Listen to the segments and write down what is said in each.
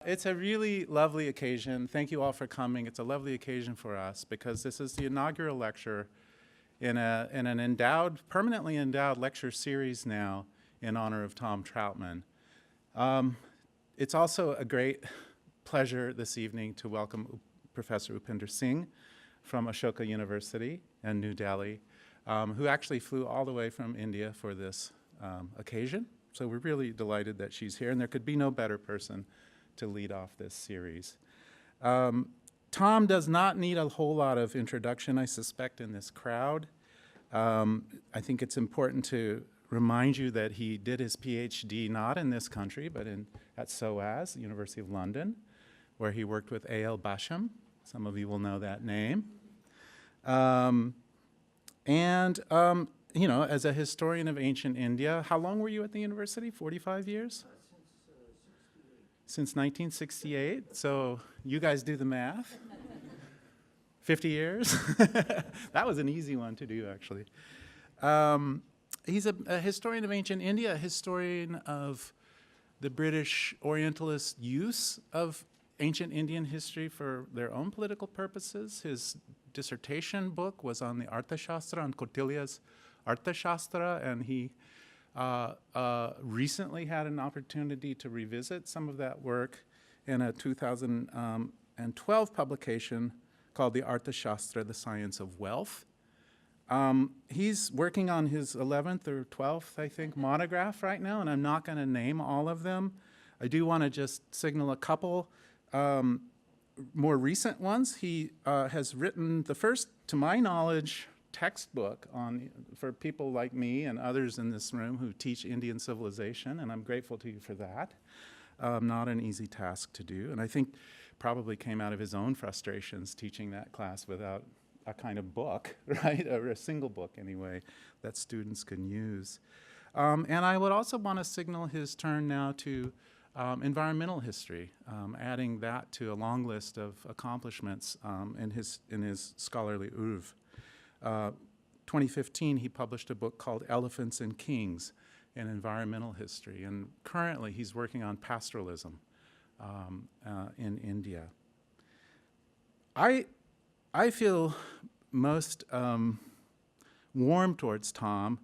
It's a really lovely occasion. Thank you all for coming. It's a lovely occasion for us because this is the inaugural lecture in an permanently endowed lecture series now in honor of Tom Trautmann. It's also a great pleasure this evening to welcome Professor Upinder Singh from Ashoka University in New Delhi, who actually flew all the way from India for this occasion. So we're really delighted that she's here, and there could be no better person to lead off this series. Tom does not need a whole lot of introduction, I suspect, in this crowd. I think it's important to remind you that he did his PhD not in this country, but at CSAS, University of London, where he worked with A.L. Basham. Some of you will know that name. You know, as a historian of ancient India, how long were you at the university? 45 years? Since 1968. So you guys do the math. 50 years? That was an easy one to do, actually. He's a historian of ancient India, a historian of the British Orientalist use of ancient Indian history for their own political purposes. His dissertation book was on the Arthashastra, on Kautilya's Arthashastra, and he recently had an opportunity to revisit some of that work in a 2012 publication called the Arthashastra, The Science of Wealth. He's working on his 11th or 12th, I think, monograph right now, and I'm not going to name all of them. I do want to just signal a couple more recent ones. He has written the first, to my knowledge, textbook for people like me and others in this room who teach Indian civilization, and I'm grateful to you for that. Not an easy task to do, and I think probably came out of his own frustrations teaching that class without a kind of book, right, or a single book anyway, that students can use. And I would also want to signal his turn now to environmental history, adding that to a long list of accomplishments in his scholarly oeuvre. 2015, he published a book called Elephants and Kings in Environmental History, and currently he's working on pastoralism in India. I feel most warm towards Tom.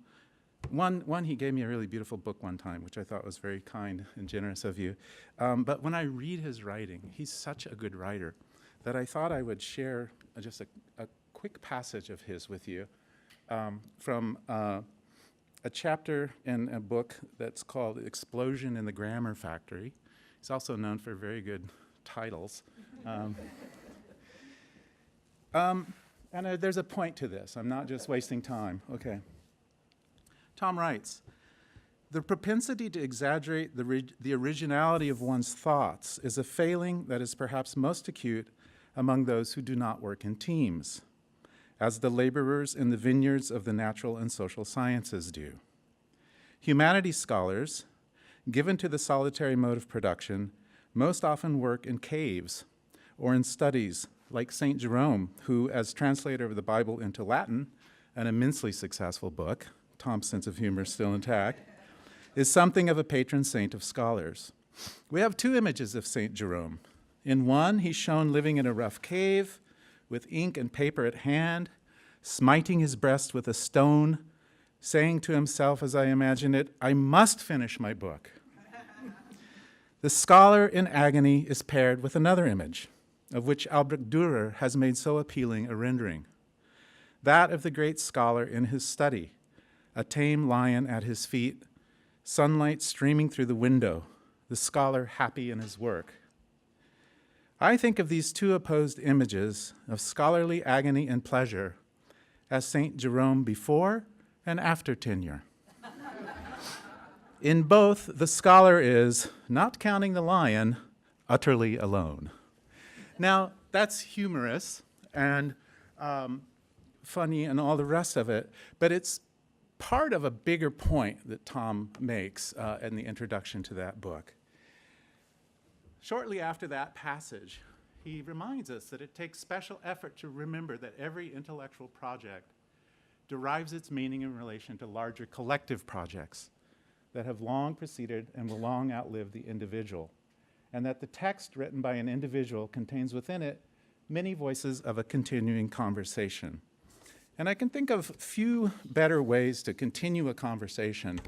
One, he gave me a really beautiful book one time, which I thought was very kind and generous of you. But when I read his writing, he's such a good writer that I thought I would share just a quick passage of his with you from a chapter in a book that's called Explosion in the Grammar Factory. He's also known for very good titles. And there's a point to this. I'm not just wasting time. Okay. Tom writes, "The propensity to exaggerate the originality of one's thoughts is a failing that is perhaps most acute among those who do not work in teams, as the laborers in the vineyards of the natural and social sciences do. Humanities scholars, given to the solitary mode of production, most often work in caves or in studies like St. Jerome, who, as translator of the Bible into Latin, an immensely successful book, Tom's sense of humor is still intact, is something of a patron saint of scholars. We have two images of St. Jerome. In one, he's shown living in a rough cave with ink and paper at hand, smiting his breast with a stone, saying to himself, as I imagine it, 'I must finish my book.' The scholar in agony is paired with another image, of which Albrecht Dürer has made so appealing a rendering, that of the great scholar in his study, a tame lion at his feet, sunlight streaming through the window, the scholar happy in his work. I think of these two opposed images of scholarly agony and pleasure as St. Jerome before and after tenure. In both, the scholar is, not counting the lion, utterly alone." Now, that's humorous and funny and all the rest of it, but it's part of a bigger point that Tom makes in the introduction to that book. Shortly after that passage, he reminds us that it takes special effort to remember that every intellectual project derives its meaning in relation to larger collective projects that have long preceded and will long outlive the individual. and that the text written by an individual contains within it many voices of a continuing conversation. And I can think of few better ways to continue a conversation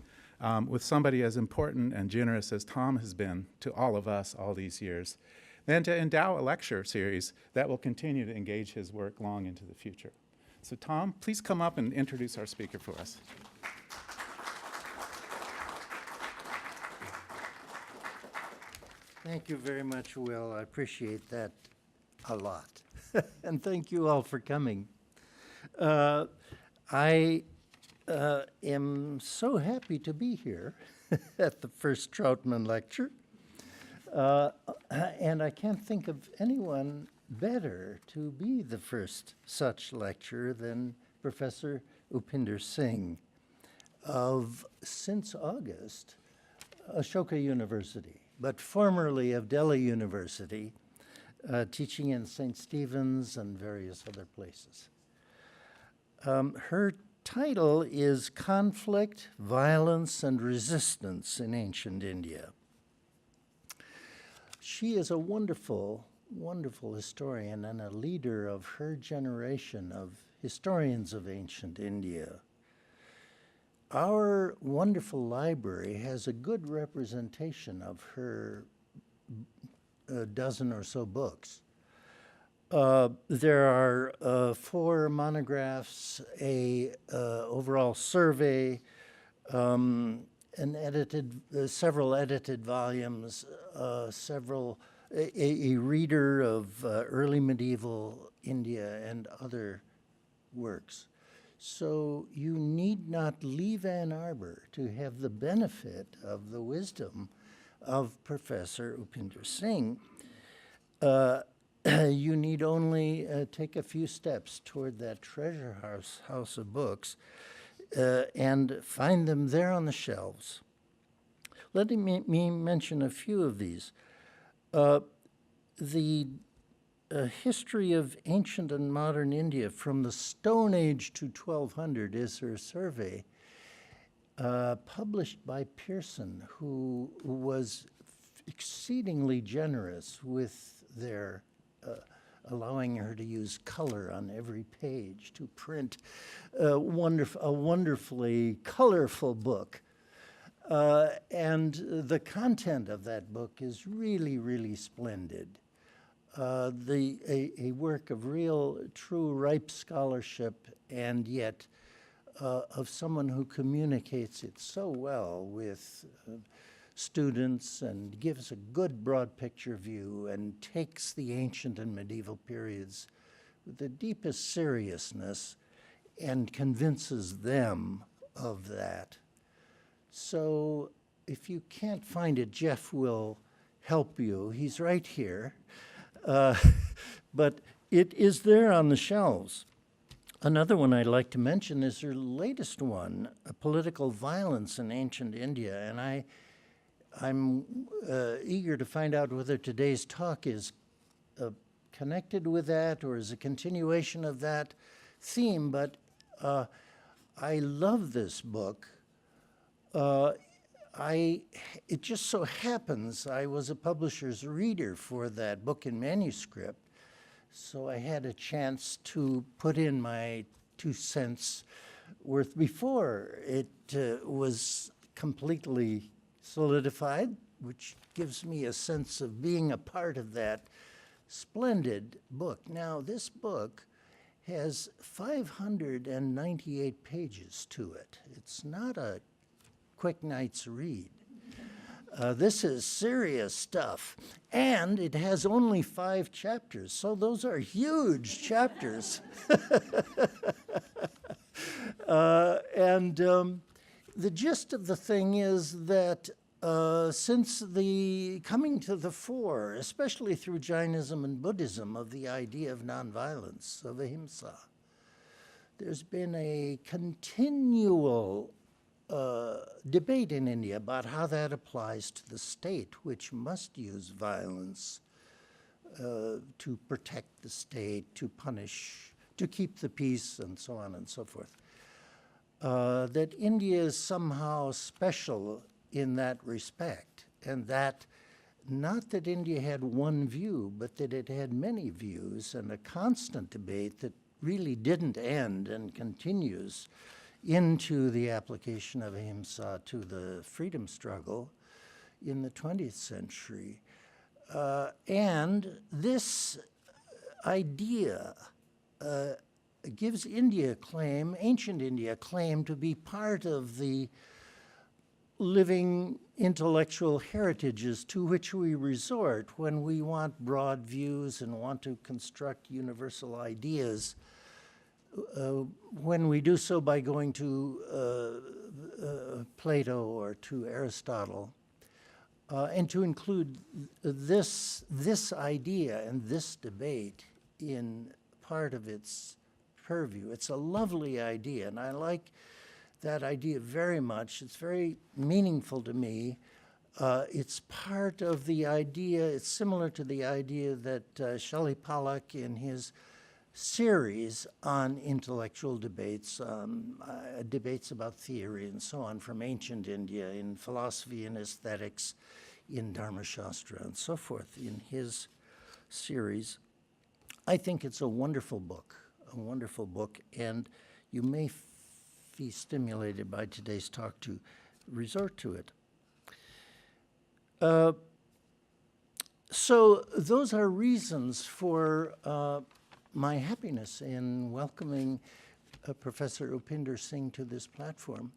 with somebody as important and generous as Tom has been to all of us all these years, than to endow a lecture series that will continue to engage his work long into the future. So Tom, please come up and introduce our speaker for us. Thank you very much, Will. I appreciate that a lot. And thank you all for coming. I am so happy to be here at the first Trautmann lecture. And I can't think of anyone better to be the first such lecturer than Professor Upinder Singh of, since August, Ashoka University, but formerly of Delhi University, teaching in St. Stephen's and various other places. Her title is Conflict, Violence, and Resistance in Ancient India. She is a wonderful, wonderful historian and a leader of her generation of historians of ancient India. Our wonderful library has a good representation of her dozen or so books. There are 4 monographs, a overall survey, several edited volumes, a reader of early medieval India and other works. So you need not leave Ann Arbor to have the benefit of the wisdom of Professor Upinder Singh. You need only take a few steps toward that treasure house of books and find them there on the shelves. Let me mention a few of these. The history of ancient and modern India from the Stone Age to 1200 is her survey, published by Pearson, who was exceedingly generous with their allowing her to use color on every page to print a wonderfully colorful book. And the content of that book is really, really splendid. A work of real, true, ripe scholarship, and yet of someone who communicates it so well with students and gives a good broad picture view and takes the ancient and medieval periods with the deepest seriousness and convinces them of that. So if you can't find it, Jeff will help you. He's right here. But it is there on the shelves. Another one I'd like to mention is her latest one, Political Violence in Ancient India. And I'm eager to find out whether today's talk is connected with that or is a continuation of that theme. But I love this book. It just so happens I was a publisher's reader for that book in manuscript, so I had a chance to put in my 2 cents worth before it was completely solidified, which gives me a sense of being a part of that splendid book. Now, this book has 598 pages to it. It's not a quick night's read. This is serious stuff. And it has only 5 chapters, so those are huge chapters. The gist of the thing is that since the coming to the fore, especially through Jainism and Buddhism, of the idea of nonviolence, of ahimsa, there's been a continual debate in India about how that applies to the state, which must use violence to protect the state, to punish, to keep the peace, and so on and so forth. That India is somehow special in that respect, and that not that India had one view, but that it had many views, and a constant debate that really didn't end and continues into the application of ahimsa to the freedom struggle in the 20th century. And this idea gives India a claim, ancient India, a claim to be part of the living intellectual heritages to which we resort when we want broad views and want to construct universal ideas. When we do so by going to Plato or to Aristotle, and to include this idea and this debate in part of its purview. It's a lovely idea, and I like that idea very much. It's very meaningful to me. It's part of the idea, it's similar to the idea that Shelley Pollack in his series on intellectual debates, debates about theory and so on from ancient India in philosophy and aesthetics, in Dharmashastra and so forth in his series. I think it's a wonderful book, and you may be stimulated by today's talk to resort to it. So those are reasons for my happiness in welcoming Professor Upinder Singh to this platform.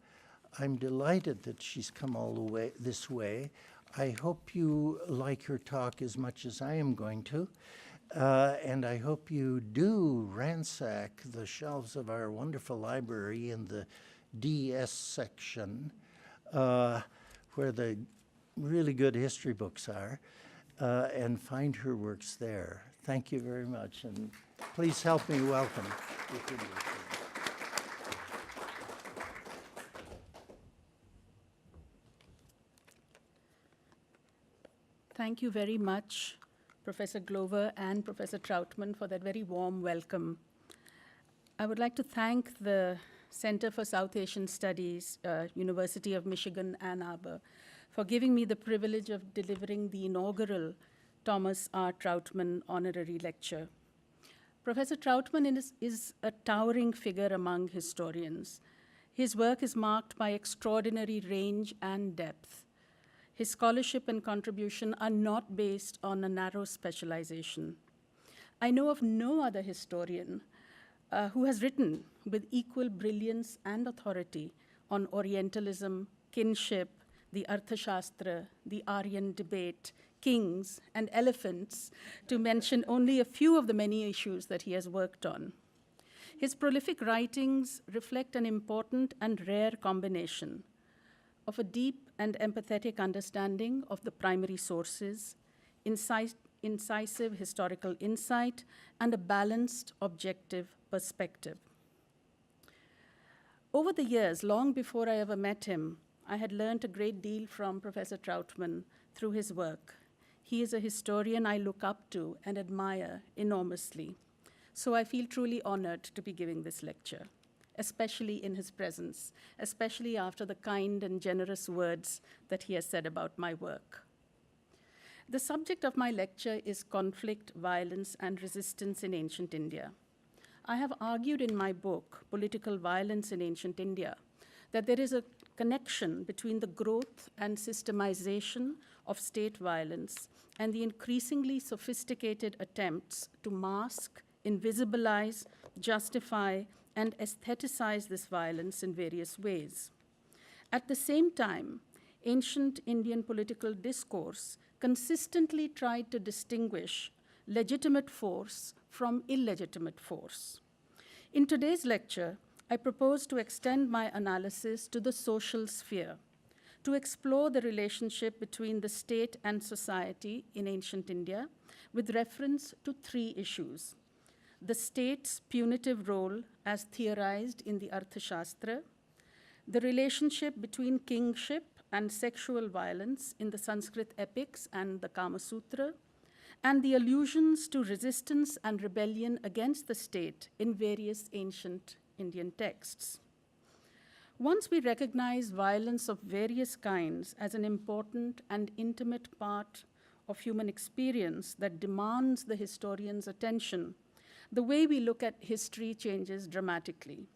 I'm delighted that she's come all the way this way. I hope you like her talk as much as I am going to. And I hope you do ransack the shelves of our wonderful library in the DS section, where the really good history books are, and find her works there. Thank you very much, and please help me welcome Upinder. Thank you very much, Professor Glover and Professor Trautmann, for that very warm welcome. I would like to thank the Center for South Asian Studies, University of Michigan, Ann Arbor, for giving me the privilege of delivering the inaugural Thomas R. Trautmann Honorary Lecture. Professor Trautmann is a towering figure among historians. His work is marked by extraordinary range and depth. His scholarship and contribution are not based on a narrow specialization. I know of no other historian who has written with equal brilliance and authority on Orientalism, kinship, the Arthashastra, the Aryan debate, kings, and elephants, to mention only a few of the many issues that he has worked on. His prolific writings reflect an important and rare combination of a deep and empathetic understanding of the primary sources, incisive historical insight, and a balanced, objective perspective. Over the years, long before I ever met him, I had learned a great deal from Professor Trautmann through his work. He is a historian I look up to and admire enormously. So I feel truly honored to be giving this lecture, especially in his presence, especially after the kind and generous words that he has said about my work. The subject of my lecture is conflict, violence, and resistance in ancient India. I have argued in my book, Political Violence in Ancient India, that there is a connection between the growth and systemization of state violence and the increasingly sophisticated attempts to mask, invisibilize, justify, and aestheticize this violence in various ways. At the same time, ancient Indian political discourse consistently tried to distinguish legitimate force from illegitimate force. In today's lecture, I propose to extend my analysis to the social sphere, to explore the relationship between the state and society in ancient India with reference to three issues: the state's punitive role as theorized in the Arthashastra, the relationship between kingship and sexual violence in the Sanskrit epics and the Kama Sutra, and the allusions to resistance and rebellion against the state in various ancient Indian texts. Once we recognize violence of various kinds as an important and intimate part of human experience that demands the historian's attention, the way we look at history changes dramatically.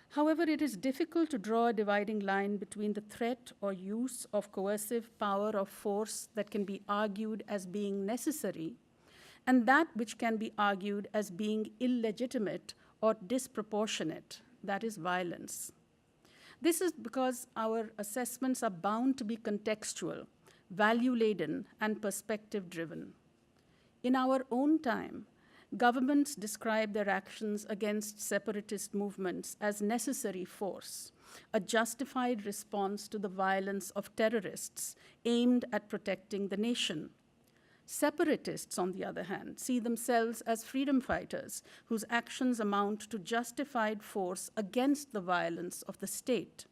However, it is difficult to draw a dividing line between the threat or use of coercive power or force that can be argued as being necessary and that which can be argued as being illegitimate or disproportionate, that is, violence. This is because our assessments are bound to be contextual, value-laden, and perspective-driven. In our own time, governments describe their actions against separatist movements as necessary force, a justified response to the violence of terrorists aimed at protecting the nation. Separatists, on the other hand, see themselves as freedom fighters whose actions amount to justified force against the violence of the state.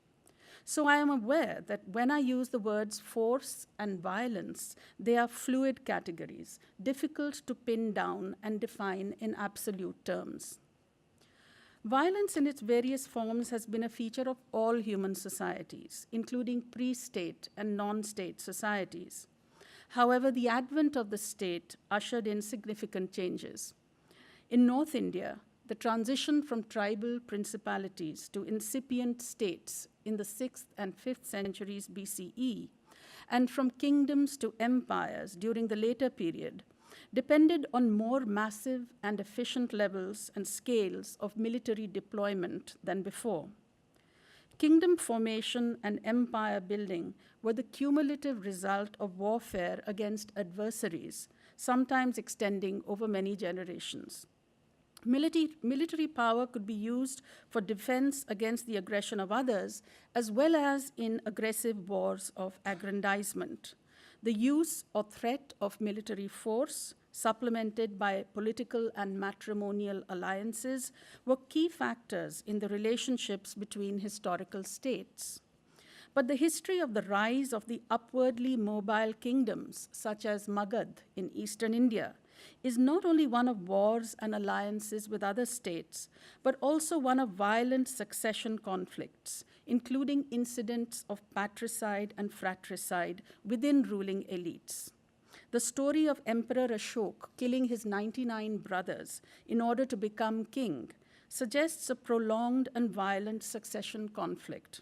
So I am aware that when I use the words force and violence, they are fluid categories, difficult to pin down and define in absolute terms. Violence in its various forms has been a feature of all human societies, including pre-state and non-state societies. However, the advent of the state ushered in significant changes. In North India, the transition from tribal principalities to incipient states in the 6th and 5th centuries BCE, and from kingdoms to empires during the later period, depended on more massive and efficient levels and scales of military deployment than before. Kingdom formation and empire building were the cumulative result of warfare against adversaries, sometimes extending over many generations. Military power could be used for defense against the aggression of others, as well as in aggressive wars of aggrandizement. The use or threat of military force, supplemented by political and matrimonial alliances, were key factors in the relationships between historical states. But the history of the rise of the upwardly mobile kingdoms, such as Magad in eastern India, is not only one of wars and alliances with other states, but also one of violent succession conflicts, including incidents of patricide and fratricide within ruling elites. The story of Emperor Ashoka killing his 99 brothers in order to become king suggests a prolonged and violent succession conflict.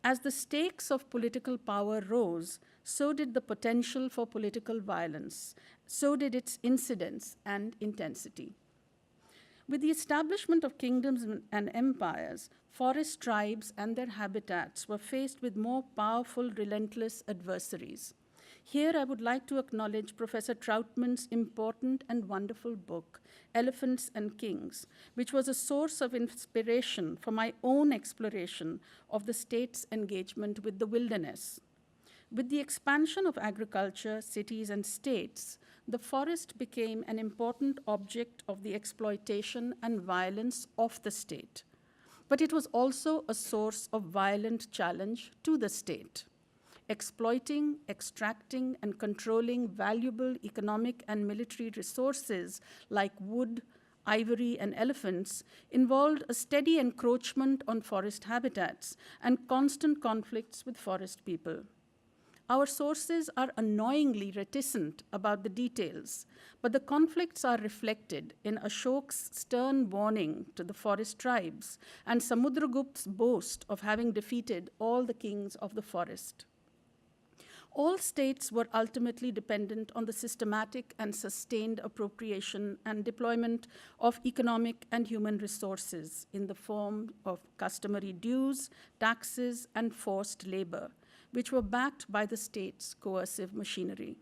As the stakes of political power rose, so did the potential for political violence, so did its incidence and intensity. With the establishment of kingdoms and empires, forest tribes and their habitats were faced with more powerful, relentless adversaries. Here I would like to acknowledge Professor Trautmann's important and wonderful book, Elephants and Kings, which was a source of inspiration for my own exploration of the state's engagement with the wilderness. With the expansion of agriculture, cities, and states, the forest became an important object of the exploitation and violence of the state. But it was also a source of violent challenge to the state. Exploiting, extracting, and controlling valuable economic and military resources like wood, ivory, and elephants involved a steady encroachment on forest habitats and constant conflicts with forest people. Our sources are annoyingly reticent about the details, but the conflicts are reflected in Ashoka's stern warning to the forest tribes and Samudragupta's boast of having defeated all the kings of the forest. All states were ultimately dependent on the systematic and sustained appropriation and deployment of economic and human resources in the form of customary dues, taxes, and forced labor, which were backed by the state's coercive machinery.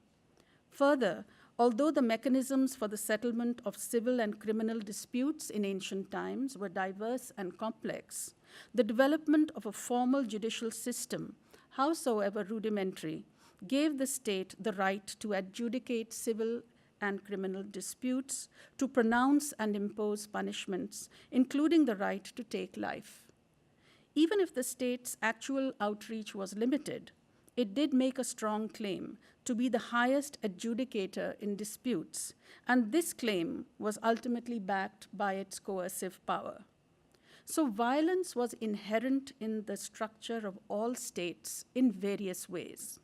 Further, although the mechanisms for the settlement of civil and criminal disputes in ancient times were diverse and complex, the development of a formal judicial system, howsoever rudimentary, gave the state the right to adjudicate civil and criminal disputes, to pronounce and impose punishments, including the right to take life. Even if the state's actual outreach was limited, it did make a strong claim to be the highest adjudicator in disputes, and this claim was ultimately backed by its coercive power. So violence was inherent in the structure of all states in various ways.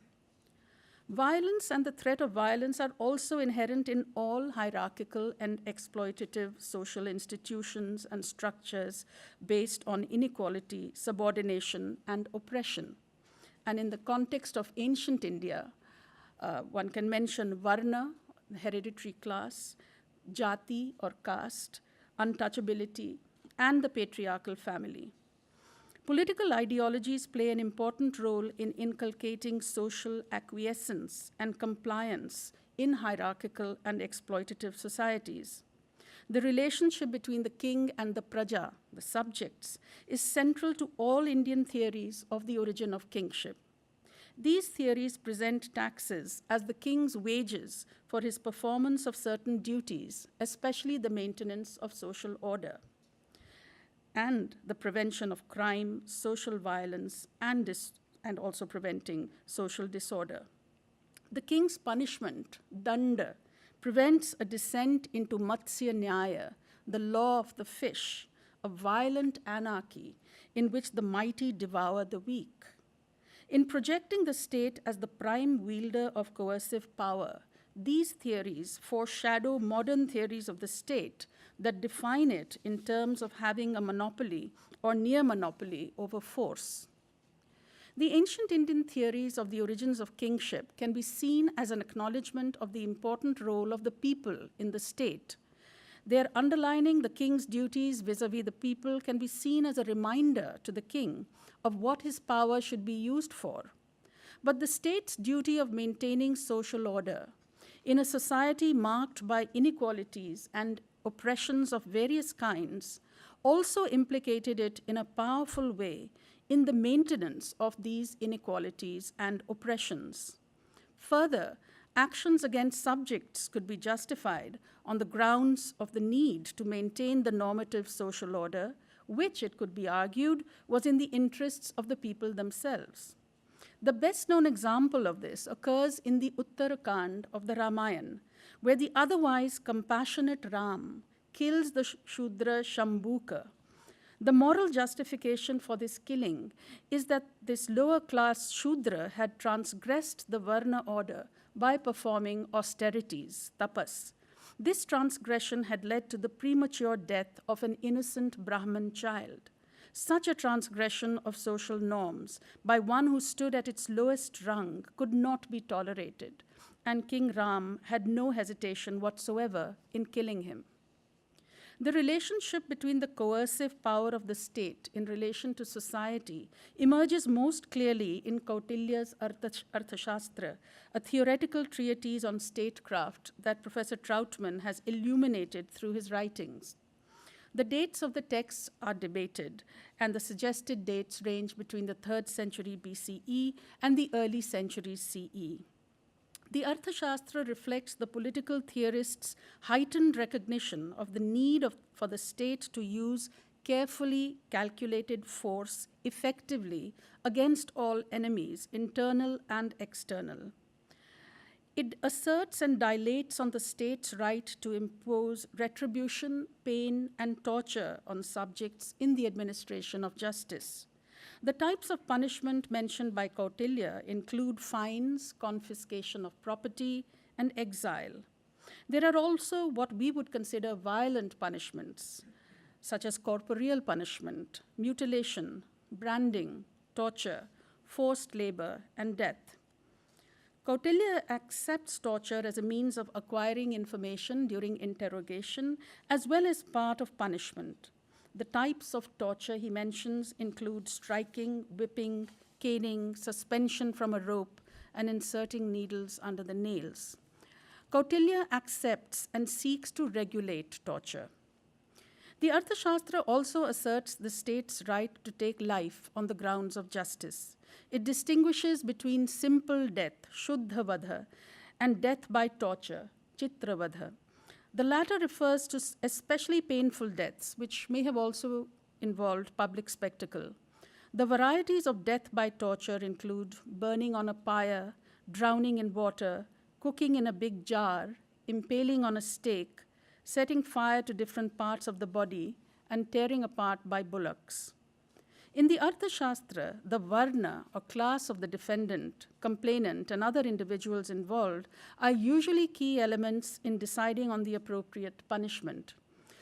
Violence and the threat of violence are also inherent in all hierarchical and exploitative social institutions and structures based on inequality, subordination, and oppression. And in the context of ancient India, one can mention Varna, hereditary class, Jati or caste, untouchability, and the patriarchal family. Political ideologies play an important role in inculcating social acquiescence and compliance in hierarchical and exploitative societies. The relationship between the king and the praja, the subjects, is central to all Indian theories of the origin of kingship. These theories present taxes as the king's wages for his performance of certain duties, especially the maintenance of social order, and the prevention of crime, social violence, and also preventing social disorder. The king's punishment, danda, prevents a descent into Matsya Nyaya, the law of the fish, a violent anarchy in which the mighty devour the weak. In projecting the state as the prime wielder of coercive power, these theories foreshadow modern theories of the state that define it in terms of having a monopoly or near monopoly over force. The ancient Indian theories of the origins of kingship can be seen as an acknowledgement of the important role of the people in the state. Their underlining the king's duties vis-à-vis the people can be seen as a reminder to the king of what his power should be used for. But the state's duty of maintaining social order in a society marked by inequalities and oppressions of various kinds also implicated it in a powerful way in the maintenance of these inequalities and oppressions. Further, actions against subjects could be justified on the grounds of the need to maintain the normative social order, which, it could be argued, was in the interests of the people themselves. The best known example of this occurs in the Uttarakand of the Ramayana, where the otherwise compassionate Ram kills the Shudra Shambhuka. The moral justification for this killing is that this lower class Shudra had transgressed the Varna order by performing austerities, tapas. This transgression had led to the premature death of an innocent Brahmin child. Such a transgression of social norms by one who stood at its lowest rung could not be tolerated, and King Ram had no hesitation whatsoever in killing him. The relationship between the coercive power of the state in relation to society emerges most clearly in Kautilya's Arthashastra, a theoretical treatise on statecraft that Professor Trautmann has illuminated through his writings. The dates of the texts are debated, and the suggested dates range between the 3rd century BCE and the early centuries CE. The Arthashastra reflects the political theorists' heightened recognition of the need for the state to use carefully calculated force effectively against all enemies, internal and external. It asserts and dilates on the state's right to impose retribution, pain, and torture on subjects in the administration of justice. The types of punishment mentioned by Kautilya include fines, confiscation of property, and exile. There are also what we would consider violent punishments, such as corporeal punishment, mutilation, branding, torture, forced labor, and death. Kautilya accepts torture as a means of acquiring information during interrogation, as well as part of punishment. The types of torture he mentions include striking, whipping, caning, suspension from a rope, and inserting needles under the nails. Kautilya accepts and seeks to regulate torture. The Arthashastra also asserts the state's right to take life on the grounds of justice. It distinguishes between simple death, Shuddha Vadha, and death by torture, Chitra Vadha. The latter refers to especially painful deaths, which may have also involved public spectacle. The varieties of death by torture include burning on a pyre, drowning in water, cooking in a big jar, impaling on a stake, setting fire to different parts of the body, and tearing apart by bullocks. In the Arthashastra, the varna, or class of the defendant, complainant, and other individuals involved are usually key elements in deciding on the appropriate punishment.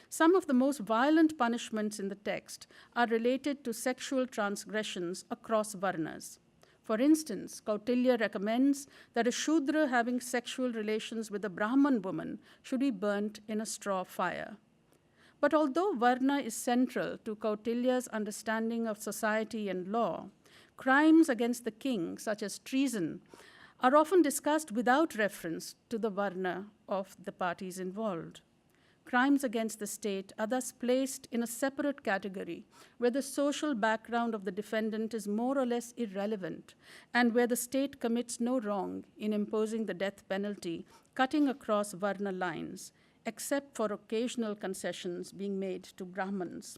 Some of the most violent punishments in the text are related to sexual transgressions across varnas. For instance, Kautilya recommends that a Shudra having sexual relations with a Brahman woman should be burnt in a straw fire. But although Varna is central to Kautilya's understanding of society and law, crimes against the king, such as treason, are often discussed without reference to the Varna of the parties involved. Crimes against the state are thus placed in a separate category where the social background of the defendant is more or less irrelevant and where the state commits no wrong in imposing the death penalty, cutting across Varna lines, except for occasional concessions being made to Brahmins.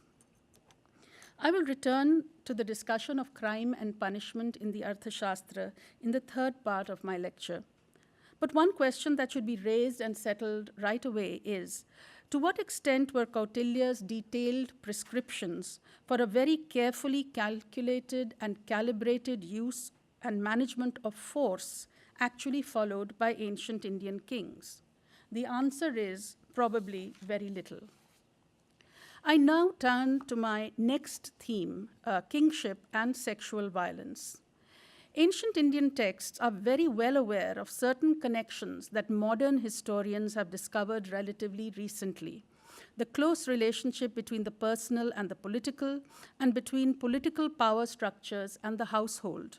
I will return to the discussion of crime and punishment in the Arthashastra in the third part of my lecture. But one question that should be raised and settled right away is, to what extent were Kautilya's detailed prescriptions for a very carefully calculated and calibrated use and management of force actually followed by ancient Indian kings? The answer is probably very little. I now turn to my next theme, kingship and sexual violence. Ancient Indian texts are very well aware of certain connections that modern historians have discovered relatively recently. The close relationship between the personal and the political, and between political power structures and the household.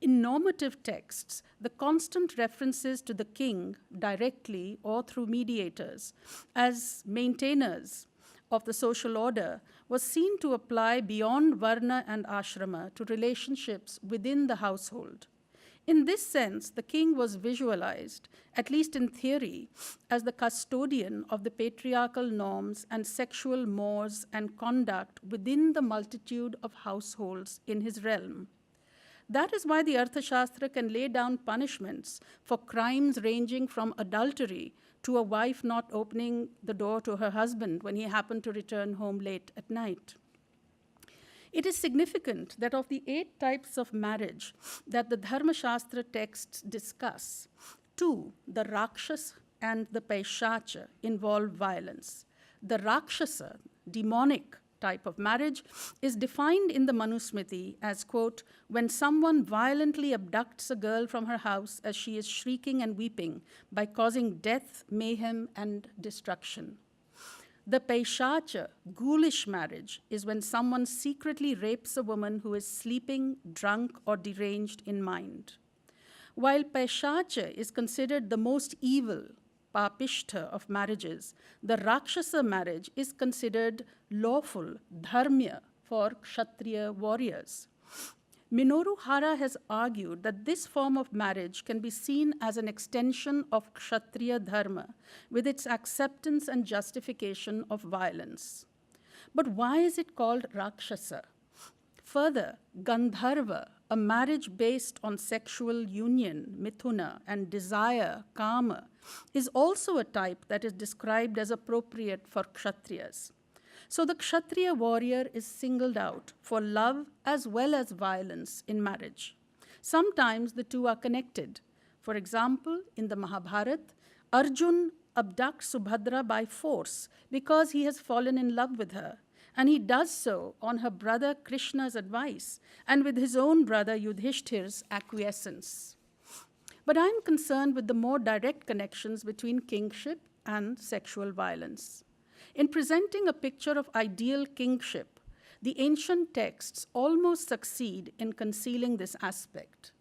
In normative texts, the constant references to the king, directly or through mediators, as maintainers of the social order, was seen to apply beyond Varna and Ashrama to relationships within the household. In this sense, the king was visualized, at least in theory, as the custodian of the patriarchal norms and sexual mores and conduct within the multitude of households in his realm. That is why the Arthashastra can lay down punishments for crimes ranging from adultery to a wife not opening the door to her husband when he happened to return home late at night. It is significant that of the 8 types of marriage that the Dharmashastra texts discuss, 2, the Rakshas and the Paishacha, involve violence. The Rakshasa, demonic type of marriage, is defined in the Manusmriti as, quote, when someone violently abducts a girl from her house as she is shrieking and weeping by causing death, mayhem, and destruction. The Paishacha, ghoulish marriage, is when someone secretly rapes a woman who is sleeping, drunk, or deranged in mind. While Paishacha is considered the most evil, Papishta, of marriages, the Rakshasa marriage is considered lawful, dharmya, for Kshatriya warriors. Minoru Hara has argued that this form of marriage can be seen as an extension of Kshatriya dharma, with its acceptance and justification of violence. But why is it called Rakshasa? Further, Gandharva, a marriage based on sexual union, mithuna, and desire, kama, is also a type that is described as appropriate for Kshatriyas. So the Kshatriya warrior is singled out for love as well as violence in marriage. Sometimes the two are connected. For example, in the Mahabharata, Arjun abducts Subhadra by force because he has fallen in love with her, and he does so on her brother Krishna's advice and with his own brother Yudhishthir's acquiescence. But I'm concerned with the more direct connections between kingship and sexual violence. In presenting a picture of ideal kingship, the ancient texts almost succeed in concealing this aspect.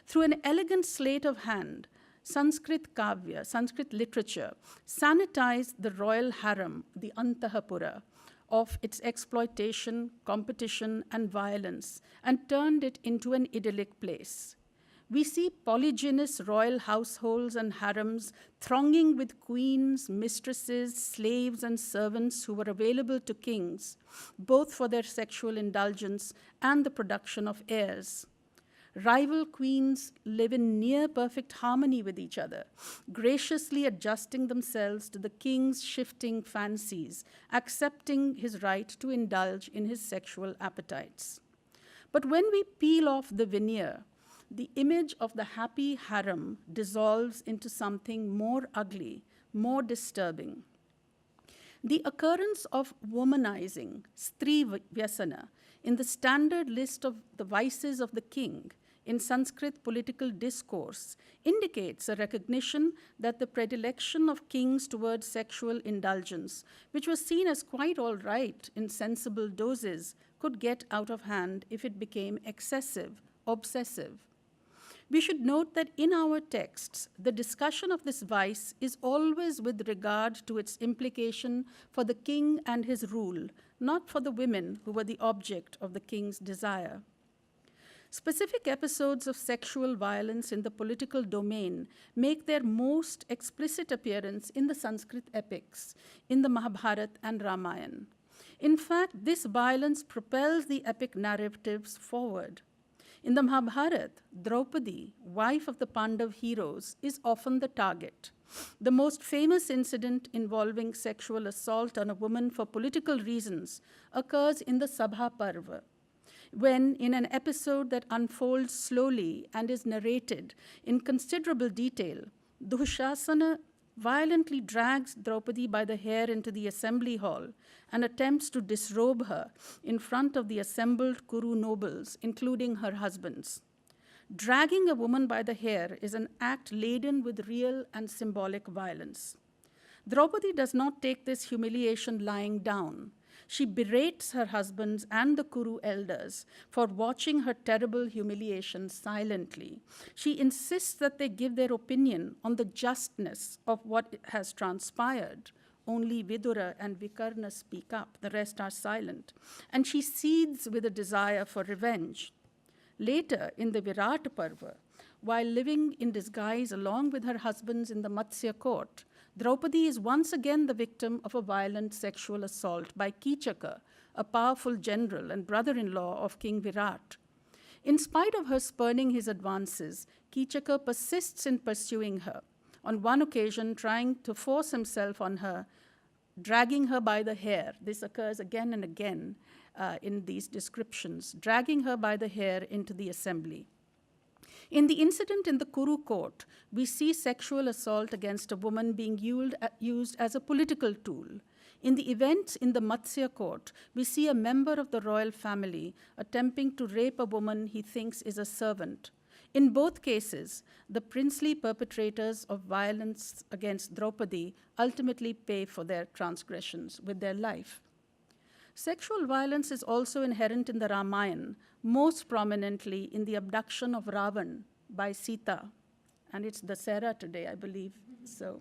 Through an elegant sleight of hand, Sanskrit kavya, Sanskrit literature, sanitized the royal harem, the Antahapura, of its exploitation, competition, and violence, and turned it into an idyllic place. We see polygynous royal households and harems thronging with queens, mistresses, slaves, and servants who were available to kings, both for their sexual indulgence and the production of heirs. Rival queens live in near perfect harmony with each other, graciously adjusting themselves to the king's shifting fancies, accepting his right to indulge in his sexual appetites. But when we peel off the veneer, the image of the happy harem dissolves into something more ugly, more disturbing. The occurrence of womanizing, stri vyasana, in the standard list of the vices of the king in Sanskrit political discourse indicates a recognition that the predilection of kings towards sexual indulgence, which was seen as quite all right in sensible doses, could get out of hand if it became excessive, obsessive. We should note that in our texts, the discussion of this vice is always with regard to its implication for the king and his rule, not for the women who were the object of the king's desire. Specific episodes of sexual violence in the political domain make their most explicit appearance in the Sanskrit epics, in the Mahabharata and Ramayana. In fact, this violence propels the epic narratives forward. In the Mahabharata, Draupadi, wife of the Pandav heroes, is often the target. The most famous incident involving sexual assault on a woman for political reasons occurs in the Sabha Parva, when, in an episode that unfolds slowly and is narrated in considerable detail, Dushasana violently drags Draupadi by the hair into the assembly hall and attempts to disrobe her in front of the assembled Kuru nobles, including her husbands. Dragging a woman by the hair is an act laden with real and symbolic violence. Draupadi does not take this humiliation lying down. She berates her husbands and the Kuru elders for watching her terrible humiliation silently. She insists that they give their opinion on the justness of what has transpired. Only Vidura and Vikarna speak up, the rest are silent. And she seethes with a desire for revenge. Later, in the Virat Parva, while living in disguise along with her husbands in the Matsya court, Draupadi is once again the victim of a violent sexual assault by Kichaka, a powerful general and brother-in-law of King Virat. In spite of her spurning his advances, Kichaka persists in pursuing her, on one occasion trying to force himself on her, dragging her by the hair. This occurs again and again in these descriptions, dragging her by the hair into the assembly. In the incident in the Kuru court, we see sexual assault against a woman being used as a political tool. In the events in the Matsya court, we see a member of the royal family attempting to rape a woman he thinks is a servant. In both cases, the princely perpetrators of violence against Draupadi ultimately pay for their transgressions with their life. Sexual violence is also inherent in the Ramayana, most prominently in the abduction of Ravan by Sita. And it's Dasera today, I believe. So,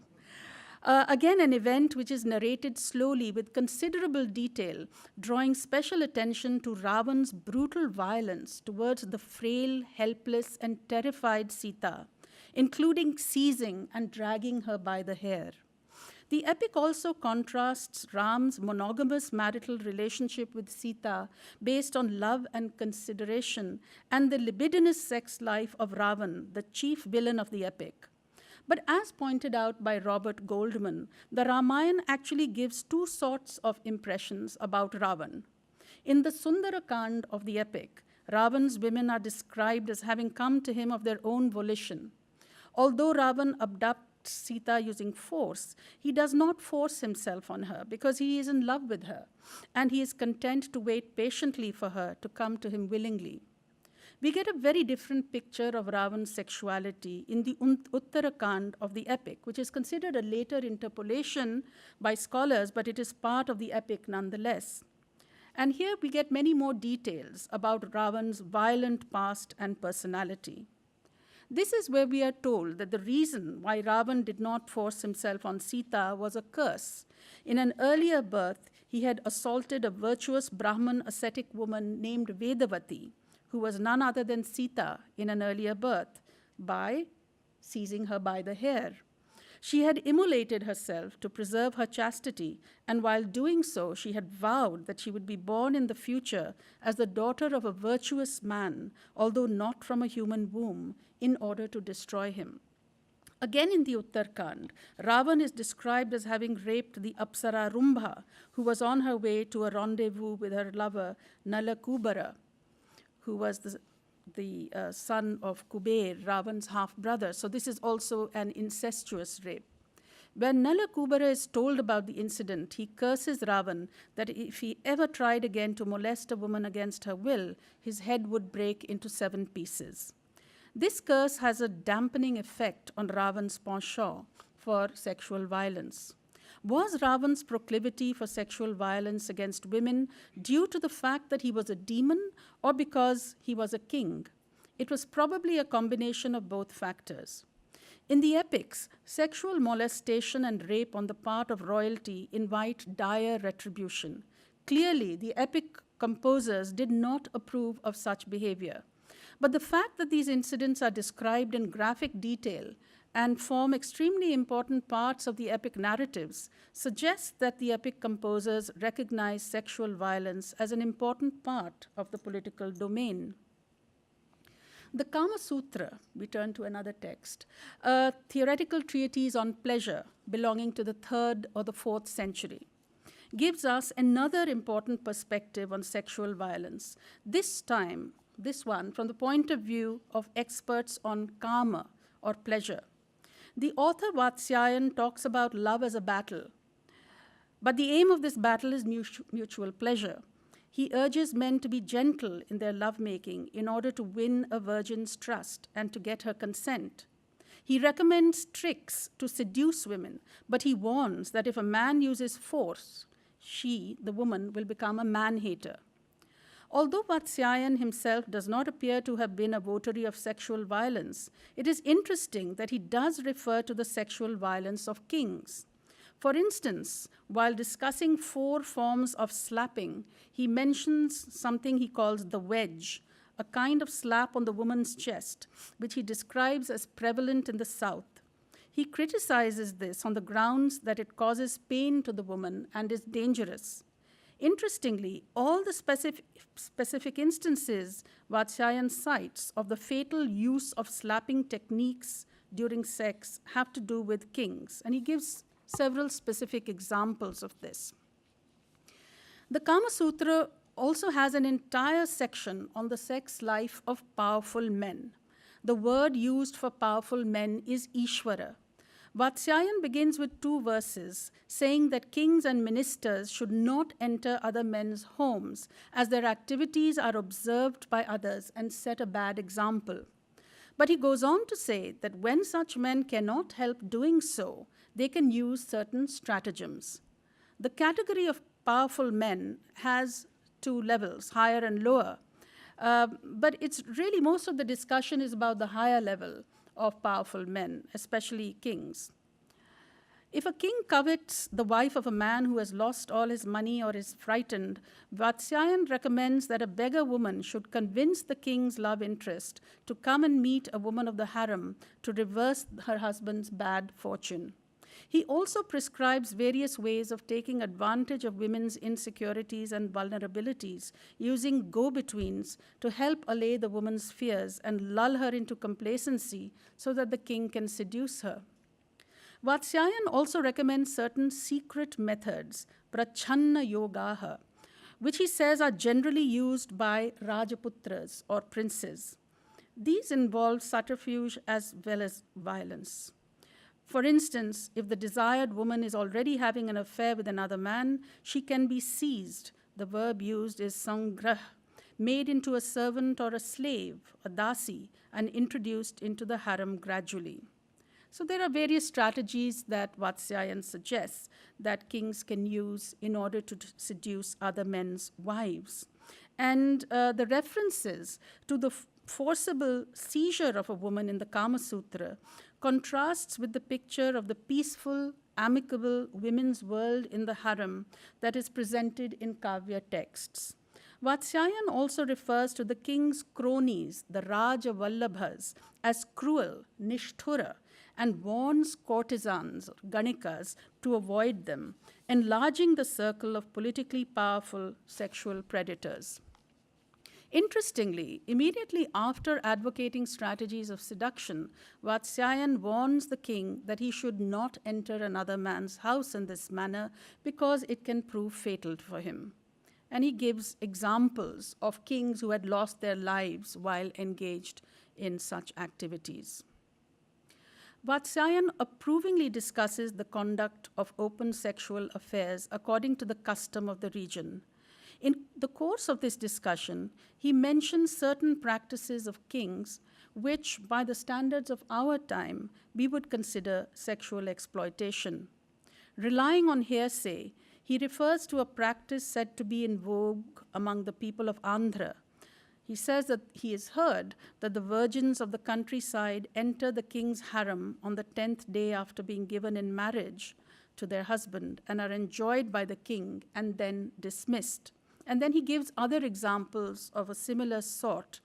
again, an event which is narrated slowly with considerable detail, drawing special attention to Ravan's brutal violence towards the frail, helpless, and terrified Sita, including seizing and dragging her by the hair. The epic also contrasts Ram's monogamous marital relationship with Sita based on love and consideration and the libidinous sex life of Ravan, the chief villain of the epic. But as pointed out by Robert Goldman, the Ramayana actually gives two sorts of impressions about Ravan. In the Sundarakand of the epic, Ravan's women are described as having come to him of their own volition. Although Ravan abducts Sita using force, he does not force himself on her because he is in love with her, and he is content to wait patiently for her to come to him willingly. We get a very different picture of Ravan's sexuality in the Uttarakand of the epic, which is considered a later interpolation by scholars, but it is part of the epic nonetheless. And here we get many more details about Ravan's violent past and personality. This is where we are told that the reason why Ravan did not force himself on Sita was a curse. In an earlier birth, he had assaulted a virtuous Brahman ascetic woman named Vedavati, who was none other than Sita in an earlier birth, by seizing her by the hair. She had immolated herself to preserve her chastity, and while doing so, she had vowed that she would be born in the future as the daughter of a virtuous man, although not from a human womb, in order to destroy him. Again in the Uttarkand, Ravan is described as having raped the Apsara Rumbha, who was on her way to a rendezvous with her lover, Nalakubara, who was the son of Kuber, Ravan's half-brother. So this is also an incestuous rape. When Nala Kubera is told about the incident, he curses Ravan that if he ever tried again to molest a woman against her will, his head would break into 7 pieces. This curse has a dampening effect on Ravan's penchant for sexual violence. Was Ravan's proclivity for sexual violence against women due to the fact that he was a demon or because he was a king? It was probably a combination of both factors. In the epics, sexual molestation and rape on the part of royalty invite dire retribution. Clearly, the epic composers did not approve of such behavior. But the fact that these incidents are described in graphic detail and form extremely important parts of the epic narratives suggests that the epic composers recognize sexual violence as an important part of the political domain. The Kama Sutra, we turn to another text, a theoretical treatise on pleasure belonging to the 3rd or the 4th century, gives us another important perspective on sexual violence, this one from the point of view of experts on karma or pleasure. The author Vatsyayan talks about love as a battle, but the aim of this battle is mutual pleasure. He urges men to be gentle in their lovemaking in order to win a virgin's trust and to get her consent. He recommends tricks to seduce women, but he warns that if a man uses force, she, the woman, will become a man-hater. Although Vatsyayan himself does not appear to have been a votary of sexual violence, it is interesting that he does refer to the sexual violence of kings. For instance, while discussing 4 forms of slapping, he mentions something he calls the wedge, a kind of slap on the woman's chest, which he describes as prevalent in the South. He criticizes this on the grounds that it causes pain to the woman and is dangerous. Interestingly, all the specific instances Vatsyayan cites of the fatal use of slapping techniques during sex have to do with kings, and he gives several specific examples of this. The Kama Sutra also has an entire section on the sex life of powerful men. The word used for powerful men is Ishvara. Vatsyayan begins with 2 verses saying that kings and ministers should not enter other men's homes as their activities are observed by others and set a bad example. But he goes on to say that when such men cannot help doing so, they can use certain stratagems. The category of powerful men has 2 levels, higher and lower. But it's really, most of the discussion is about the higher level of powerful men, especially kings. If a king covets the wife of a man who has lost all his money or is frightened, Vatsyayan recommends that a beggar woman should convince the king's love interest to come and meet a woman of the harem to reverse her husband's bad fortune. He also prescribes various ways of taking advantage of women's insecurities and vulnerabilities, using go-betweens to help allay the woman's fears and lull her into complacency so that the king can seduce her. Vatsyayan also recommends certain secret methods, prachanna yogaha, which he says are generally used by Rajaputras or princes. These involve subterfuge as well as violence. For instance, if the desired woman is already having an affair with another man, she can be seized. The verb used is sangrah, made into a servant or a slave, a dasi, and introduced into the harem gradually. So there are various strategies that Vatsyayan suggests that kings can use in order to seduce other men's wives. And the references to the forcible seizure of a woman in the Kama Sutra contrasts with the picture of the peaceful, amicable women's world in the harem that is presented in Kavya texts. Vatsyayan also refers to the king's cronies, the Raja Vallabhas, as cruel, nishthura, and warns courtesans, ganikas, to avoid them, enlarging the circle of politically powerful sexual predators. Interestingly, immediately after advocating strategies of seduction, Vatsyayan warns the king that he should not enter another man's house in this manner because it can prove fatal for him. and he gives examples of kings who had lost their lives while engaged in such activities. Vatsyayan approvingly discusses the conduct of open sexual affairs according to the custom of the region. In the course of this discussion, he mentions certain practices of kings which, by the standards of our time, we would consider sexual exploitation. Relying on hearsay, he refers to a practice said to be in vogue among the people of Andhra. He says that he has heard that the virgins of the countryside enter the king's harem on the 10th day after being given in marriage to their husband and are enjoyed by the king and then dismissed. And then he gives other examples of a similar sort,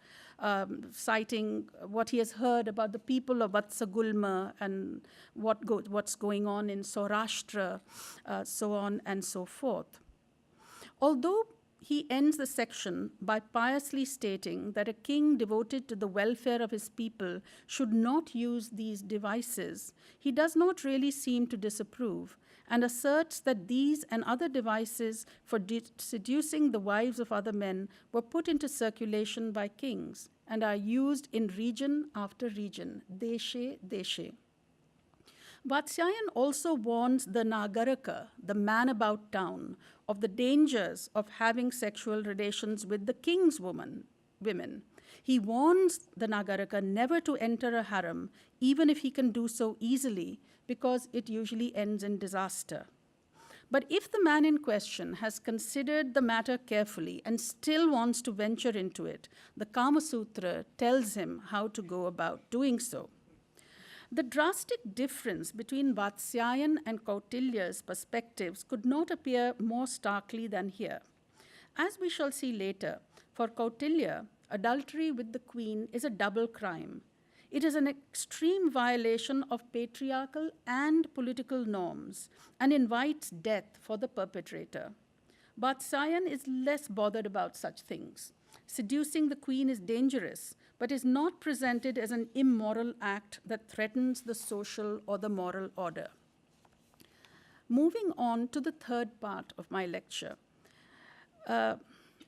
citing what he has heard about the people of Vatsagulma and what's going on in Saurashtra, so on and so forth. Although he ends the section by piously stating that a king devoted to the welfare of his people should not use these devices, he does not really seem to disapprove and asserts that these and other devices for seducing the wives of other men were put into circulation by kings and are used in region after region, deshe, deshe. Vatsyayan also warns the Nagaraka, the man about town, of the dangers of having sexual relations with the king's women. He warns the Nagaraka never to enter a harem, even if he can do so easily, because it usually ends in disaster. But if the man in question has considered the matter carefully and still wants to venture into it, the Kama Sutra tells him how to go about doing so. The drastic difference between Vatsyayan and Kautilya's perspectives could not appear more starkly than here. As we shall see later, for Kautilya, adultery with the queen is a double crime. It is an extreme violation of patriarchal and political norms and invites death for the perpetrator. Vatsyayan is less bothered about such things. Seducing the queen is dangerous, but is not presented as an immoral act that threatens the social or the moral order. Moving on to the third part of my lecture,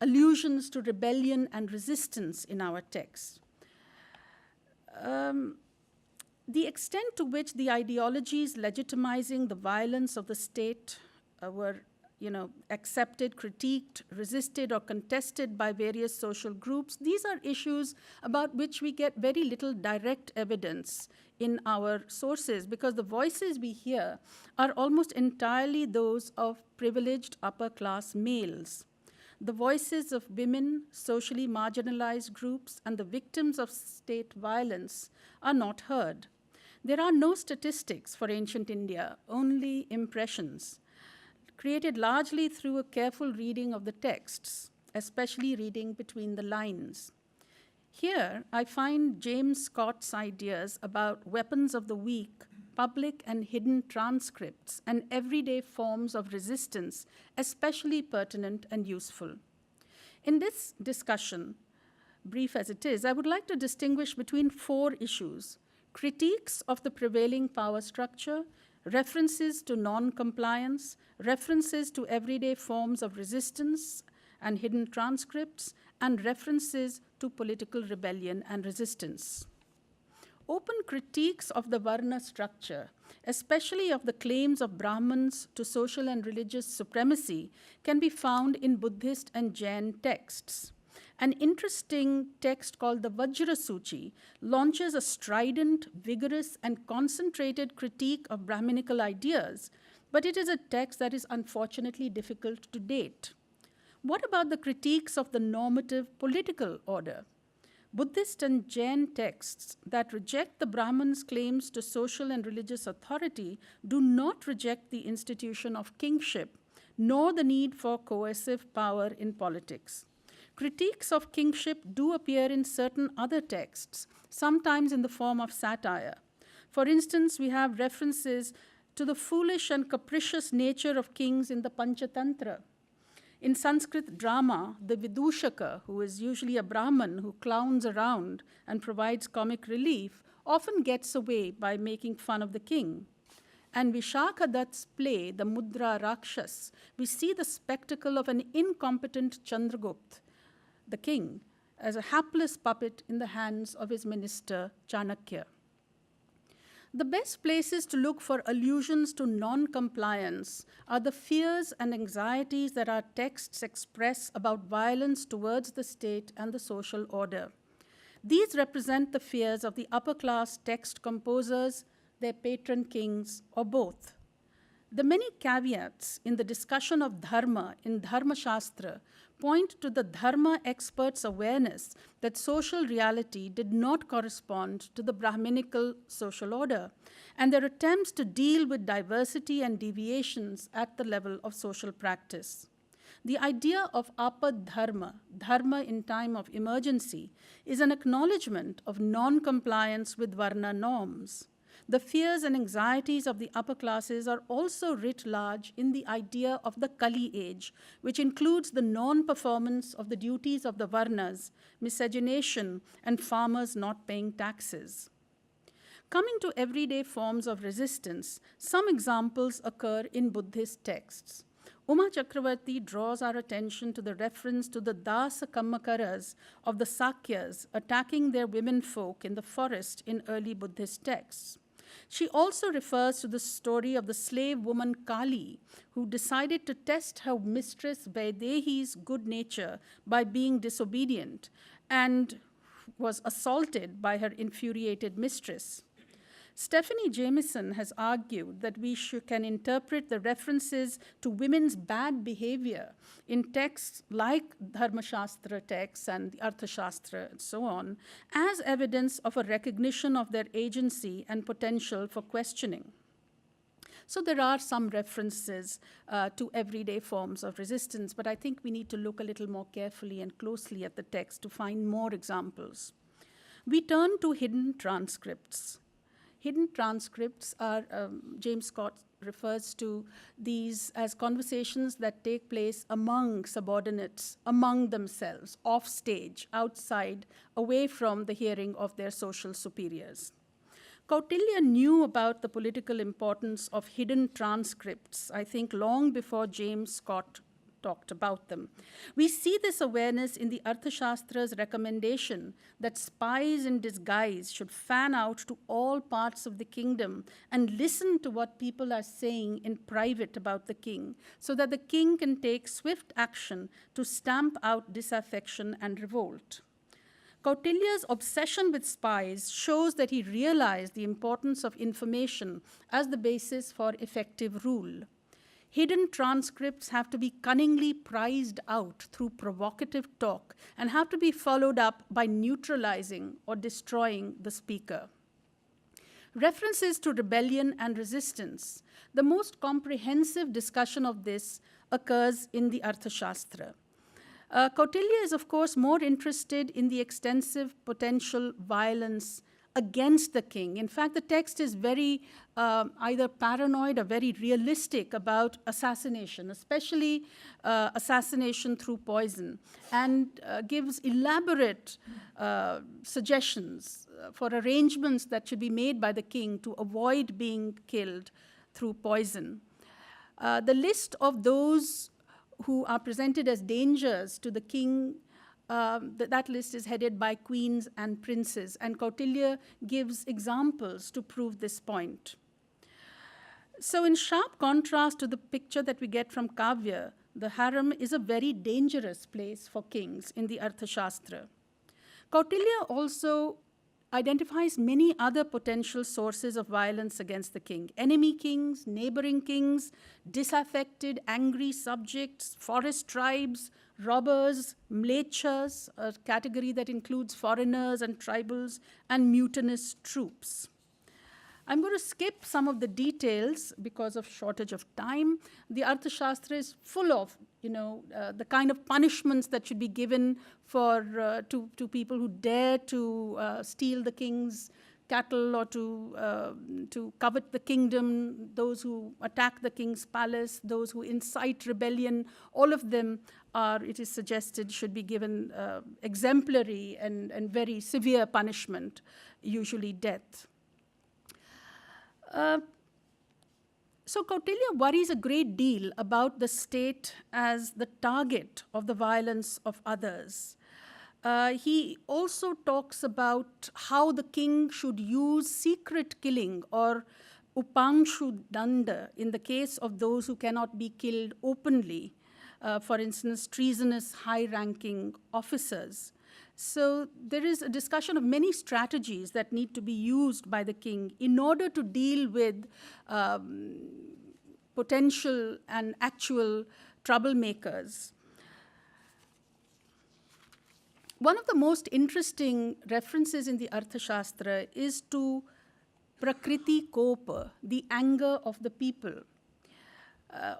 allusions to rebellion and resistance in our text. The extent to which the ideologies legitimizing the violence of the state were accepted, critiqued, resisted, or contested by various social groups, these are issues about which we get very little direct evidence in our sources because the voices we hear are almost entirely those of privileged upper-class males. The voices of women, socially marginalized groups, and the victims of state violence are not heard. There are no statistics for ancient India, only impressions, created largely through a careful reading of the texts, especially reading between the lines. Here, I find James Scott's ideas about weapons of the weak, public and hidden transcripts, and everyday forms of resistance especially pertinent and useful. In this discussion, brief as it is, I would like to distinguish between 4 issues: critiques of the prevailing power structure, references to non-compliance, references to everyday forms of resistance and hidden transcripts, and references to political rebellion and resistance. Open critiques of the Varna structure, especially of the claims of Brahmins to social and religious supremacy, can be found in Buddhist and Jain texts. An interesting text called the Vajrasuchi launches a strident, vigorous, and concentrated critique of Brahminical ideas, but it is a text that is unfortunately difficult to date. What about the critiques of the normative political order? Buddhist and Jain texts that reject the Brahmins' claims to social and religious authority do not reject the institution of kingship, nor the need for coercive power in politics. Critiques of kingship do appear in certain other texts, sometimes in the form of satire. For instance, we have references to the foolish and capricious nature of kings in the Panchatantra. In Sanskrit drama, the Vidushaka, who is usually a Brahmin who clowns around and provides comic relief, often gets away by making fun of the king. and Vishakadatt's play, the Mudra Rakshas, we see the spectacle of an incompetent Chandragupta, the king, as a hapless puppet in the hands of his minister Chanakya. The best places to look for allusions to non-compliance are the fears and anxieties that our texts express about violence towards the state and the social order. These represent the fears of the upper-class text composers, their patron kings, or both. The many caveats in the discussion of dharma in Dharma Shastra point to the dharma experts' awareness that social reality did not correspond to the Brahminical social order, and their attempts to deal with diversity and deviations at the level of social practice. The idea of apad dharma, dharma in time of emergency, is an acknowledgement of non-compliance with varna norms. The fears and anxieties of the upper classes are also writ large in the idea of the Kali age, which includes the non-performance of the duties of the Varnas, miscegenation, and farmers not paying taxes. Coming to everyday forms of resistance, some examples occur in Buddhist texts. Uma Chakravarti draws our attention to the reference to the Dasa Kammakaras of the Sakyas attacking their womenfolk in the forest in early Buddhist texts. She also refers to the story of the slave woman Kali, who decided to test her mistress Vaidehi's good nature by being disobedient and was assaulted by her infuriated mistress. Stephanie Jameson has argued that we can interpret the references to women's bad behavior in texts like Dharma Shastra texts and the Artha Shastra and so on as evidence of a recognition of their agency and potential for questioning. So there are some references to everyday forms of resistance, but I think we need to look a little more carefully and closely at the text to find more examples. We turn to hidden transcripts. Hidden transcripts are, James Scott refers to these as conversations that take place among subordinates, among themselves, off stage, outside, away from the hearing of their social superiors. Kautilya knew about the political importance of hidden transcripts, I think long before James Scott talked about them. We see this awareness in the Arthasastra's recommendation that spies in disguise should fan out to all parts of the kingdom and listen to what people are saying in private about the king, so that the king can take swift action to stamp out disaffection and revolt. Kautilya's obsession with spies shows that he realized the importance of information as the basis for effective rule. Hidden transcripts have to be cunningly prized out through provocative talk and have to be followed up by neutralizing or destroying the speaker. References to rebellion and resistance. The most comprehensive discussion of this occurs in the Arthashastra. Kautilya is, of course, more interested in the extensive potential violence against the king. In fact, the text is very either paranoid or very realistic about assassination, especially assassination through poison, and gives elaborate suggestions for arrangements that should be made by the king to avoid being killed through poison. The list of those who are presented as dangers to the king, that list is headed by queens and princes, and Kautilya gives examples to prove this point. So in sharp contrast to the picture that we get from Kavya, the harem is a very dangerous place for kings in the Arthashastra. Kautilya also identifies many other potential sources of violence against the king: enemy kings, neighboring kings, disaffected, angry subjects, forest tribes, robbers, mlechas, a category that includes foreigners and tribals, and mutinous troops. I'm going to skip some of the details because of shortage of time. The Arthashastra is full of, the kind of punishments that should be given for to people who dare to steal the king's cattle or to covet the kingdom, those who attack the king's palace, those who incite rebellion. All of them are, it is suggested, should be given exemplary and very severe punishment, usually death. So Kautilya worries a great deal about the state as the target of the violence of others. He also talks about how the king should use secret killing or upangshu danda in the case of those who cannot be killed openly, for instance, treasonous high-ranking officers. So there is a discussion of many strategies that need to be used by the king in order to deal with potential and actual troublemakers. One of the most interesting references in the Arthashastra is to Prakriti Kopa, the anger of the people.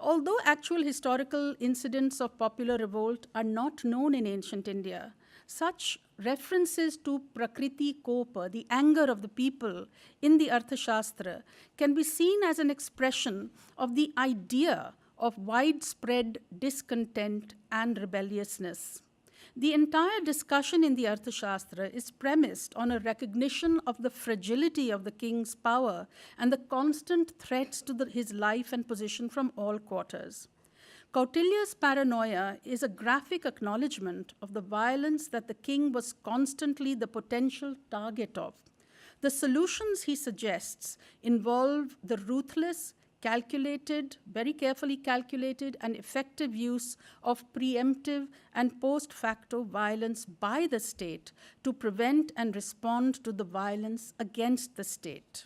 Although actual historical incidents of popular revolt are not known in ancient India, such references to Prakriti Kopa, the anger of the people, in the Arthashastra can be seen as an expression of the idea of widespread discontent and rebelliousness. The entire discussion in the Arthashastra is premised on a recognition of the fragility of the king's power and the constant threats to his life and position from all quarters. Kautilya's paranoia is a graphic acknowledgement of the violence that the king was constantly the potential target of. The solutions he suggests involve the ruthless, calculated, very carefully calculated and effective use of preemptive and post facto violence by the state to prevent and respond to the violence against the state.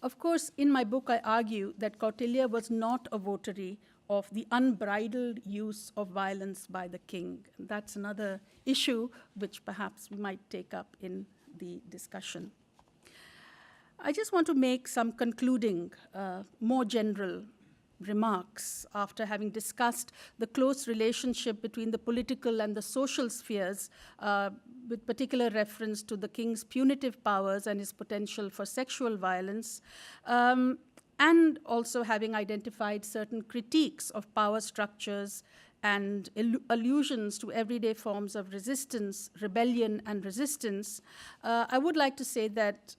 Of course, in my book, I argue that Kautilya was not a votary of the unbridled use of violence by the king. That's another issue which perhaps we might take up in the discussion. I just want to make some concluding, more general remarks after having discussed the close relationship between the political and the social spheres, with particular reference to the king's punitive powers and his potential for sexual violence, and also having identified certain critiques of power structures and allusions to everyday forms of resistance, rebellion and resistance. I would like to say that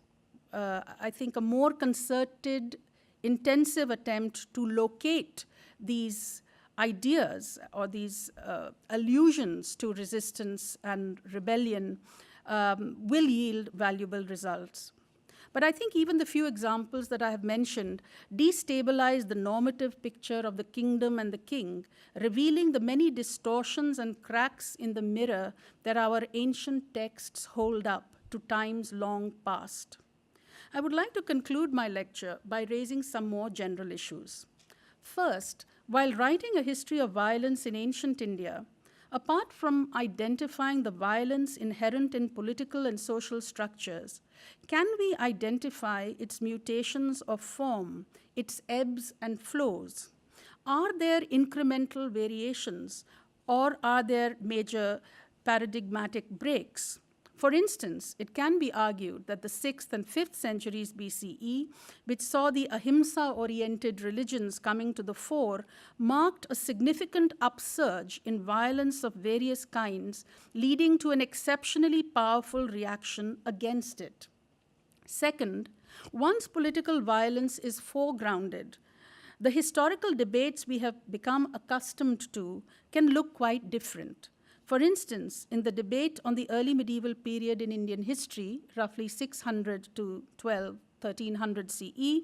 I think a more concerted, intensive attempt to locate these ideas or these allusions to resistance and rebellion will yield valuable results. But I think even the few examples that I have mentioned destabilize the normative picture of the kingdom and the king, revealing the many distortions and cracks in the mirror that our ancient texts hold up to times long past. I would like to conclude my lecture by raising some more general issues. First, while writing a history of violence in ancient India, apart from identifying the violence inherent in political and social structures, can we identify its mutations of form, its ebbs and flows? Are there incremental variations, or are there major paradigmatic breaks? For instance, it can be argued that the 6th and 5th centuries BCE, which saw the ahimsa-oriented religions coming to the fore, marked a significant upsurge in violence of various kinds, leading to an exceptionally powerful reaction against it. Second, once political violence is foregrounded, the historical debates we have become accustomed to can look quite different. For instance, in the debate on the early medieval period in Indian history, roughly 600 to 1300 CE,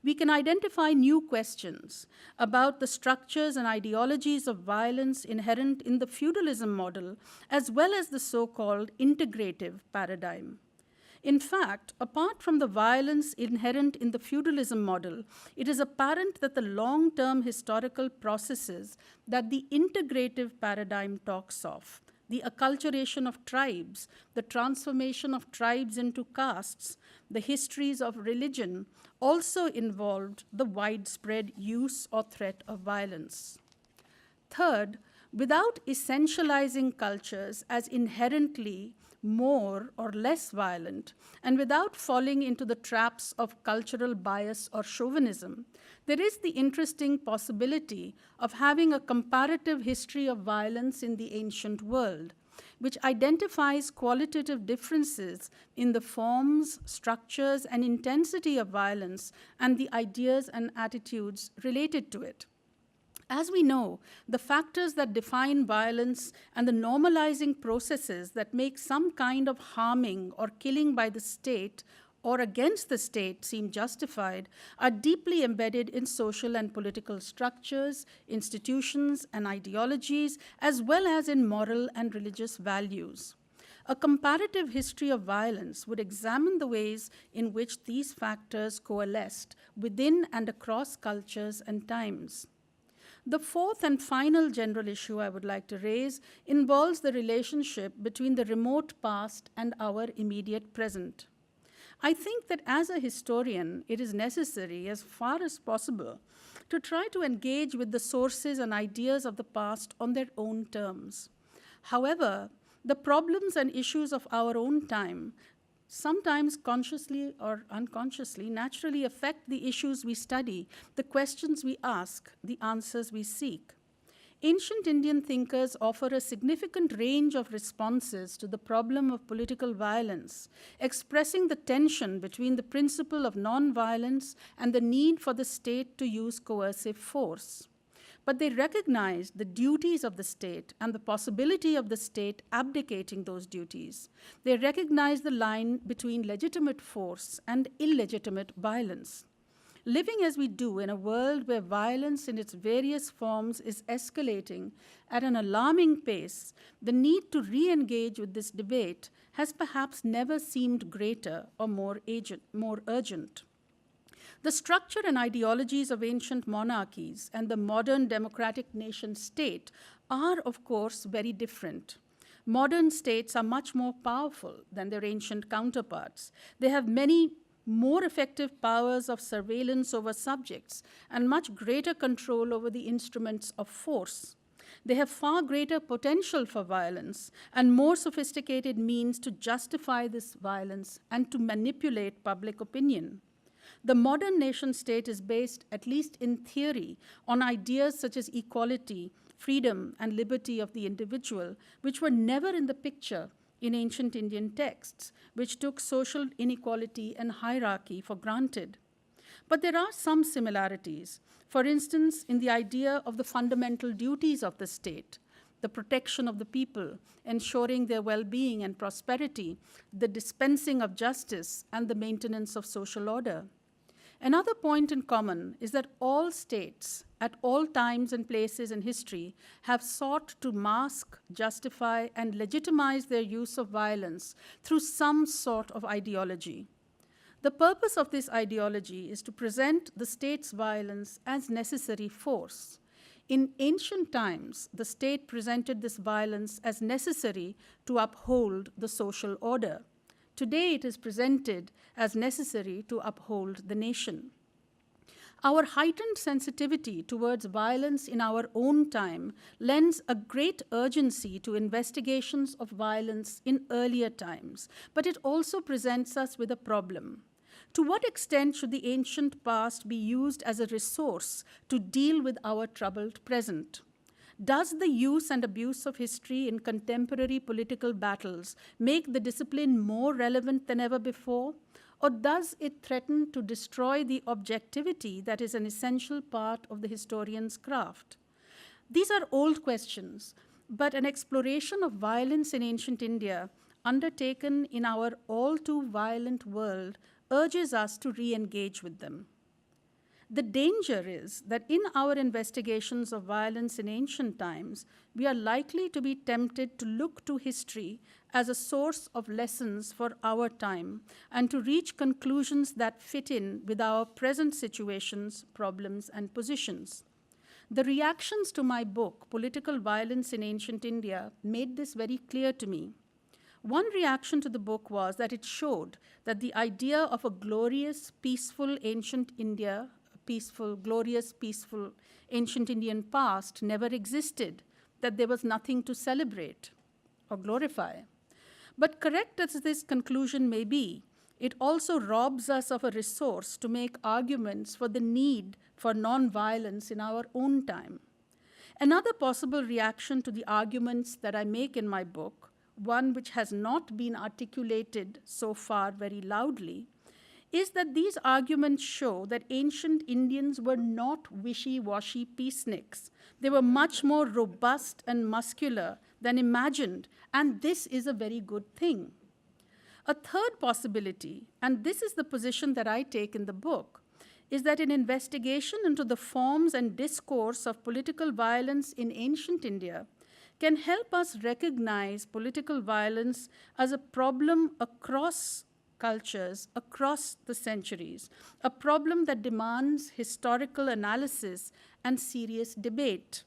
we can identify new questions about the structures and ideologies of violence inherent in the feudalism model, as well as the so-called integrative paradigm. In fact, apart from the violence inherent in the feudalism model, it is apparent that the long-term historical processes that the integrative paradigm talks of, the acculturation of tribes, the transformation of tribes into castes, the histories of religion, also involved the widespread use or threat of violence. Third, without essentializing cultures as inherently more or less violent, and without falling into the traps of cultural bias or chauvinism, there is the interesting possibility of having a comparative history of violence in the ancient world. which identifies qualitative differences in the forms, structures, and intensity of violence and the ideas and attitudes related to it. As we know, the factors that define violence and the normalizing processes that make some kind of harming or killing by the state or against the state seem justified are deeply embedded in social and political structures, institutions, and ideologies, as well as in moral and religious values. A comparative history of violence would examine the ways in which these factors coalesced within and across cultures and times. The fourth and final general issue I would like to raise involves the relationship between the remote past and our immediate present. I think that as a historian, it is necessary, as far as possible, to try to engage with the sources and ideas of the past on their own terms. However, the problems and issues of our own time, sometimes consciously or unconsciously, naturally affect the issues we study, the questions we ask, the answers we seek. Ancient Indian thinkers offer a significant range of responses to the problem of political violence, expressing the tension between the principle of nonviolence and the need for the state to use coercive force. But they recognized the duties of the state and the possibility of the state abdicating those duties. They recognized the line between legitimate force and illegitimate violence. Living as we do in a world where violence in its various forms is escalating at an alarming pace, the need to re-engage with this debate has perhaps never seemed greater or more urgent. The structure and ideologies of ancient monarchies and the modern democratic nation-state are, of course, very different. Modern states are much more powerful than their ancient counterparts. They have many more effective powers of surveillance over subjects and much greater control over the instruments of force. They have far greater potential for violence and more sophisticated means to justify this violence and to manipulate public opinion. The modern nation-state is based, at least in theory, on ideas such as equality, freedom, and liberty of the individual, which were never in the picture in ancient Indian texts, which took social inequality and hierarchy for granted. But there are some similarities. For instance, in the idea of the fundamental duties of the state, the protection of the people, ensuring their well-being and prosperity, the dispensing of justice, and the maintenance of social order. Another point in common is that all states, at all times and places in history, have sought to mask, justify, and legitimize their use of violence through some sort of ideology. The purpose of this ideology is to present the state's violence as necessary force. In ancient times, the state presented this violence as necessary to uphold the social order. Today, it is presented as necessary to uphold the nation. Our heightened sensitivity towards violence in our own time lends a great urgency to investigations of violence in earlier times, but it also presents us with a problem. To what extent should the ancient past be used as a resource to deal with our troubled present? Does the use and abuse of history in contemporary political battles make the discipline more relevant than ever before? Or does it threaten to destroy the objectivity that is an essential part of the historian's craft? These are old questions, but an exploration of violence in ancient India, undertaken in our all too violent world, urges us to re-engage with them. The danger is that in our investigations of violence in ancient times, we are likely to be tempted to look to history as a source of lessons for our time and to reach conclusions that fit in with our present situations, problems, and positions. The reactions to my book, Political Violence in Ancient India, made this very clear to me. One reaction to the book was that it showed that the idea of a glorious, peaceful ancient India, glorious, peaceful ancient Indian past never existed, that there was nothing to celebrate or glorify. But correct as this conclusion may be, it also robs us of a resource to make arguments for the need for nonviolence in our own time. Another possible reaction to the arguments that I make in my book, one which has not been articulated so far very loudly, is that these arguments show that ancient Indians were not wishy-washy peaceniks. They were much more robust and muscular than imagined, and this is a very good thing. A third possibility, and this is the position that I take in the book, is that an investigation into the forms and discourse of political violence in ancient India can help us recognize political violence as a problem across cultures, across the centuries, a problem that demands historical analysis and serious debate.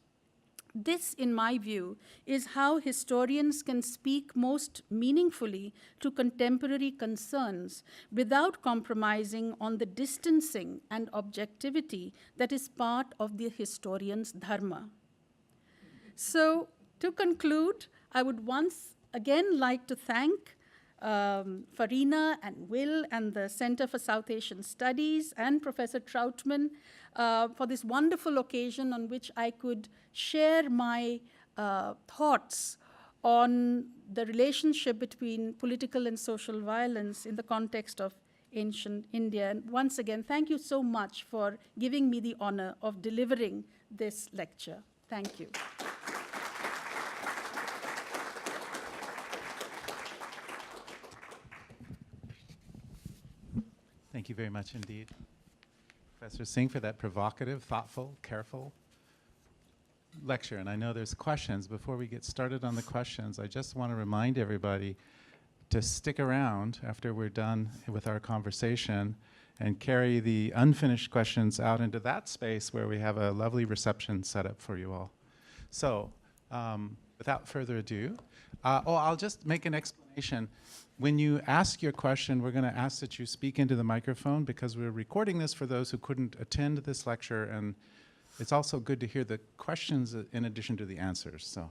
This, in my view, is how historians can speak most meaningfully to contemporary concerns without compromising on the distancing and objectivity that is part of the historian's dharma. So, to conclude, I would once again like to thank Farina and Will and the Center for South Asian Studies and Professor Trautmann for this wonderful occasion on which I could share my thoughts on the relationship between political and social violence in the context of ancient India. And once again, thank you so much for giving me the honor of delivering this lecture. Thank you. Thank you very much indeed, Professor Singh, for that provocative, thoughtful, careful lecture. And I know there's questions. Before we get started on the questions, I just want to remind everybody to stick around after we're done with our conversation and carry the unfinished questions out into that space where we have a lovely reception set up for you all. So without further ado, I'll just make an explanation. When you ask your question, we're going to ask that you speak into the microphone because we're recording this for those who couldn't attend this lecture, and it's also good to hear the questions in addition to the answers. So.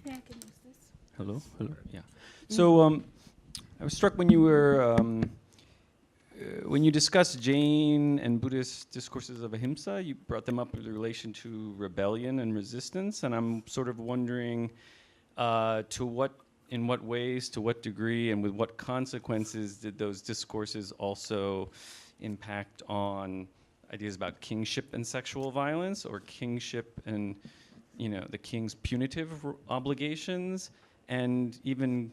Okay, I can use this. Hello, hello, yeah. So I was struck when you were when you discussed Jain and Buddhist discourses of ahimsa, you brought them up in relation to rebellion and resistance, and I'm sort of wondering in what ways, to what degree, and with what consequences did those discourses also impact on ideas about kingship and sexual violence, or kingship and, you know, the king's punitive obligations, and even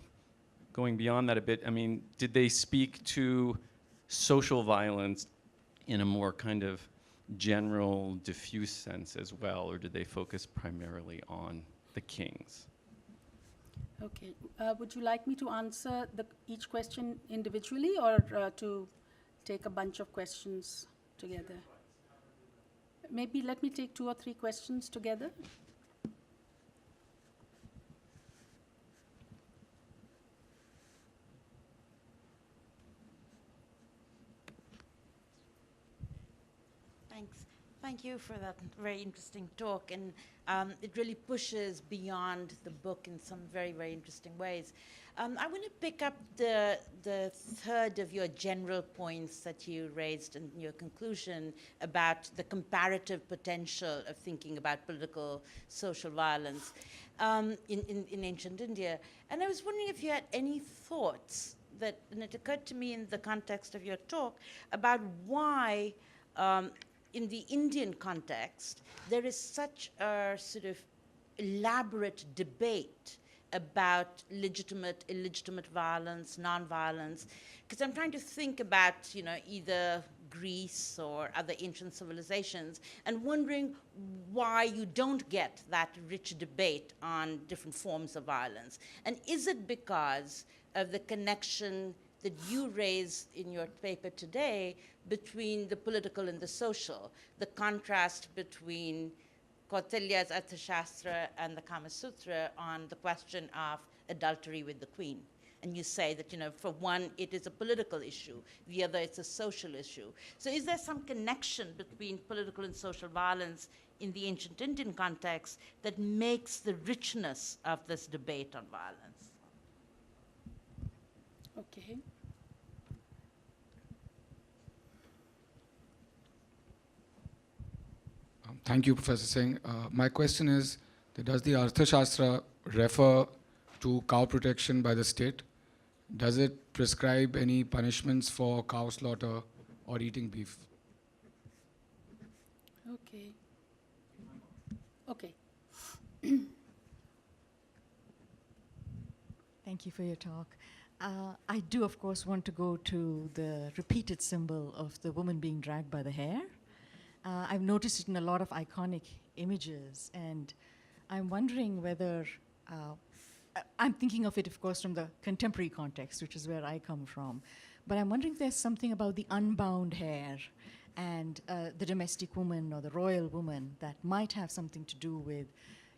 going beyond that a bit, I mean, did they speak to social violence in a more kind of general, diffuse sense as well, or did they focus primarily on the kings? Okay. Would you like me to answer each question individually or to take a bunch of questions together? Maybe let me take 2 or 3 questions together. Thanks. Thank you for that very interesting talk, and it really pushes beyond the book in some very, very interesting ways. I want to pick up the third of your general points that you raised in your conclusion about the comparative potential of thinking about political social violence in ancient India. And I was wondering if you had any thoughts that, and it occurred to me in the context of your talk, about why in the Indian context, there is such a sort of elaborate debate about legitimate, illegitimate violence, non-violence. Because I'm trying to think about, you know, either Greece or other ancient civilizations, and wondering why you don't get that rich debate on different forms of violence. And is it because of the connection that you raise in your paper today between the political and the social, the contrast between Kautilya's Arthashastra and the Kama Sutra on the question of adultery with the queen? And you say that, you know, for one, it is a political issue, the other, it's a social issue. So is there some connection between political and social violence in the ancient Indian context that makes the richness of this debate on violence? Okay. Thank you, Professor Singh. My question is, does the Arthashastra refer to cow protection by the state? Does it prescribe any punishments for cow slaughter or eating beef? Okay. Okay. Thank you for your talk. I do, of course, want to go to the repeated symbol of the woman being dragged by the hair. I've noticed it in a lot of iconic images, and I'm wondering whether, I'm thinking of it, of course, from the contemporary context, which is where I come from, but I'm wondering if there's something about the unbound hair and the domestic woman or the royal woman that might have something to do with,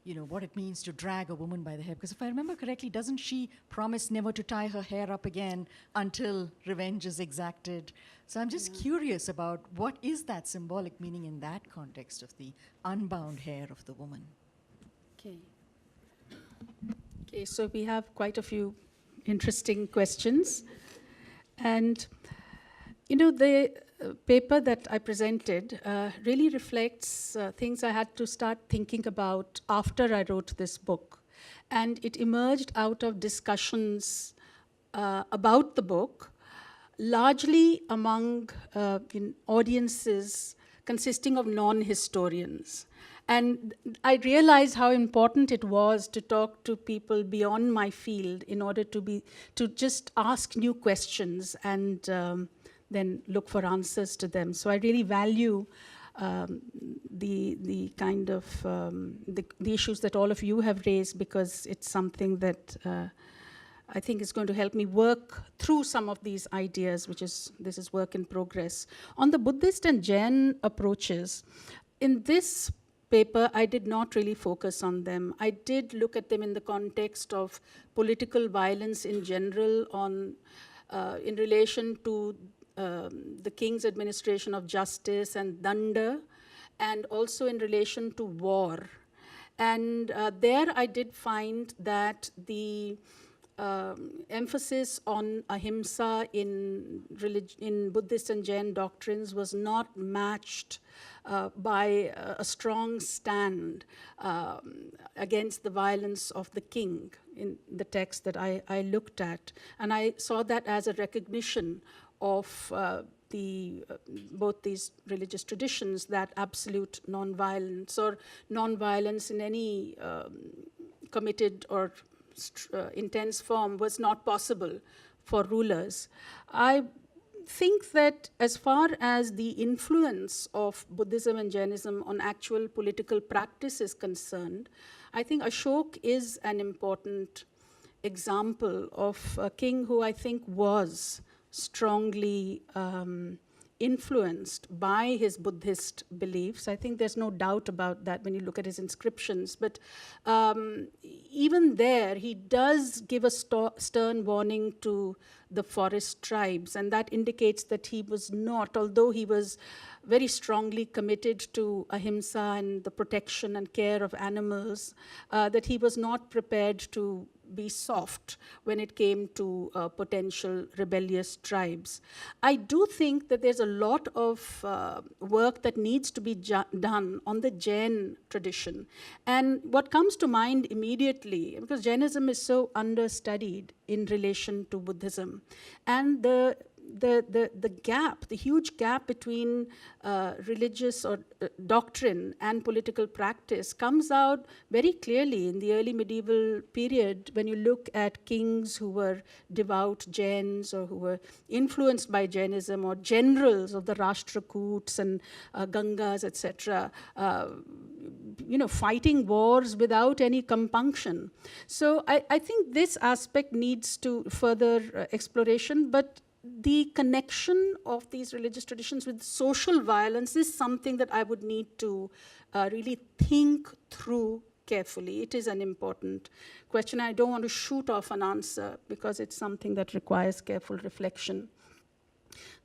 you know, what it means to drag a woman by the hair. Because if I remember correctly, doesn't she promise never to tie her hair up again until revenge is exacted? So I'm just curious about what is that symbolic meaning in that context of the unbound hair of the woman? Okay. Okay, so we have quite a few interesting questions. And, you know, the paper that I presented really reflects things I had to start thinking about after I wrote this book. And it emerged out of discussions about the book, largely among audiences consisting of non-historians. And I realized how important it was to talk to people beyond my field in order to just ask new questions and then look for answers to them. So I really value the kind of the issues that all of you have raised, because it's something that I think is going to help me work through some of these ideas, this is work in progress. On the Buddhist and Jain approaches, in this paper, I did not really focus on them. I did look at them in the context of political violence in general, in relation to the king's administration of justice and danda, and also in relation to war. And there I did find that the emphasis on ahimsa in Buddhist and Jain doctrines was not matched by a strong stand against the violence of the king in the text that I looked at. And I saw that as a recognition of both these religious traditions, that absolute nonviolence or nonviolence in any committed or intense form was not possible for rulers. I think that as far as the influence of Buddhism and Jainism on actual political practice is concerned, I think Ashoka is an important example of a king who I think was strongly influenced by his Buddhist beliefs. I think there's no doubt about that when you look at his inscriptions. But even there, he does give a stern warning to the forest tribes, and that indicates that he was not, although he was very strongly committed to ahimsa and the protection and care of animals, that he was not prepared to be soft when it came to potential rebellious tribes. I do think that there's a lot of work that needs to be done on the Jain tradition. And what comes to mind immediately, because Jainism is so understudied in relation to Buddhism, and the gap, the huge gap between religious or doctrine and political practice comes out very clearly in the early medieval period when you look at kings who were devout Jains or who were influenced by Jainism, or generals of the Rashtrakuts and Gangas, etc., fighting wars without any compunction. So I think this aspect needs to further exploration, but the connection of these religious traditions with social violence is something that I would need to really think through carefully. It is an important question. I don't want to shoot off an answer because it's something that requires careful reflection.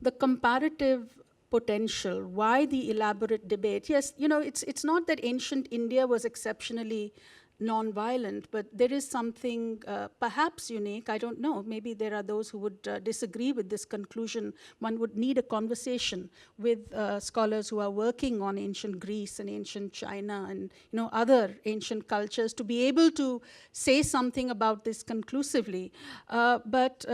The comparative potential, why the elaborate debate? Yes, it's not that ancient India was exceptionally non-violent, but there is something perhaps unique. I don't know. Maybe there are those who would disagree with this conclusion. One would need a conversation with scholars who are working on ancient Greece and ancient China and other ancient cultures to be able to say something about this conclusively. But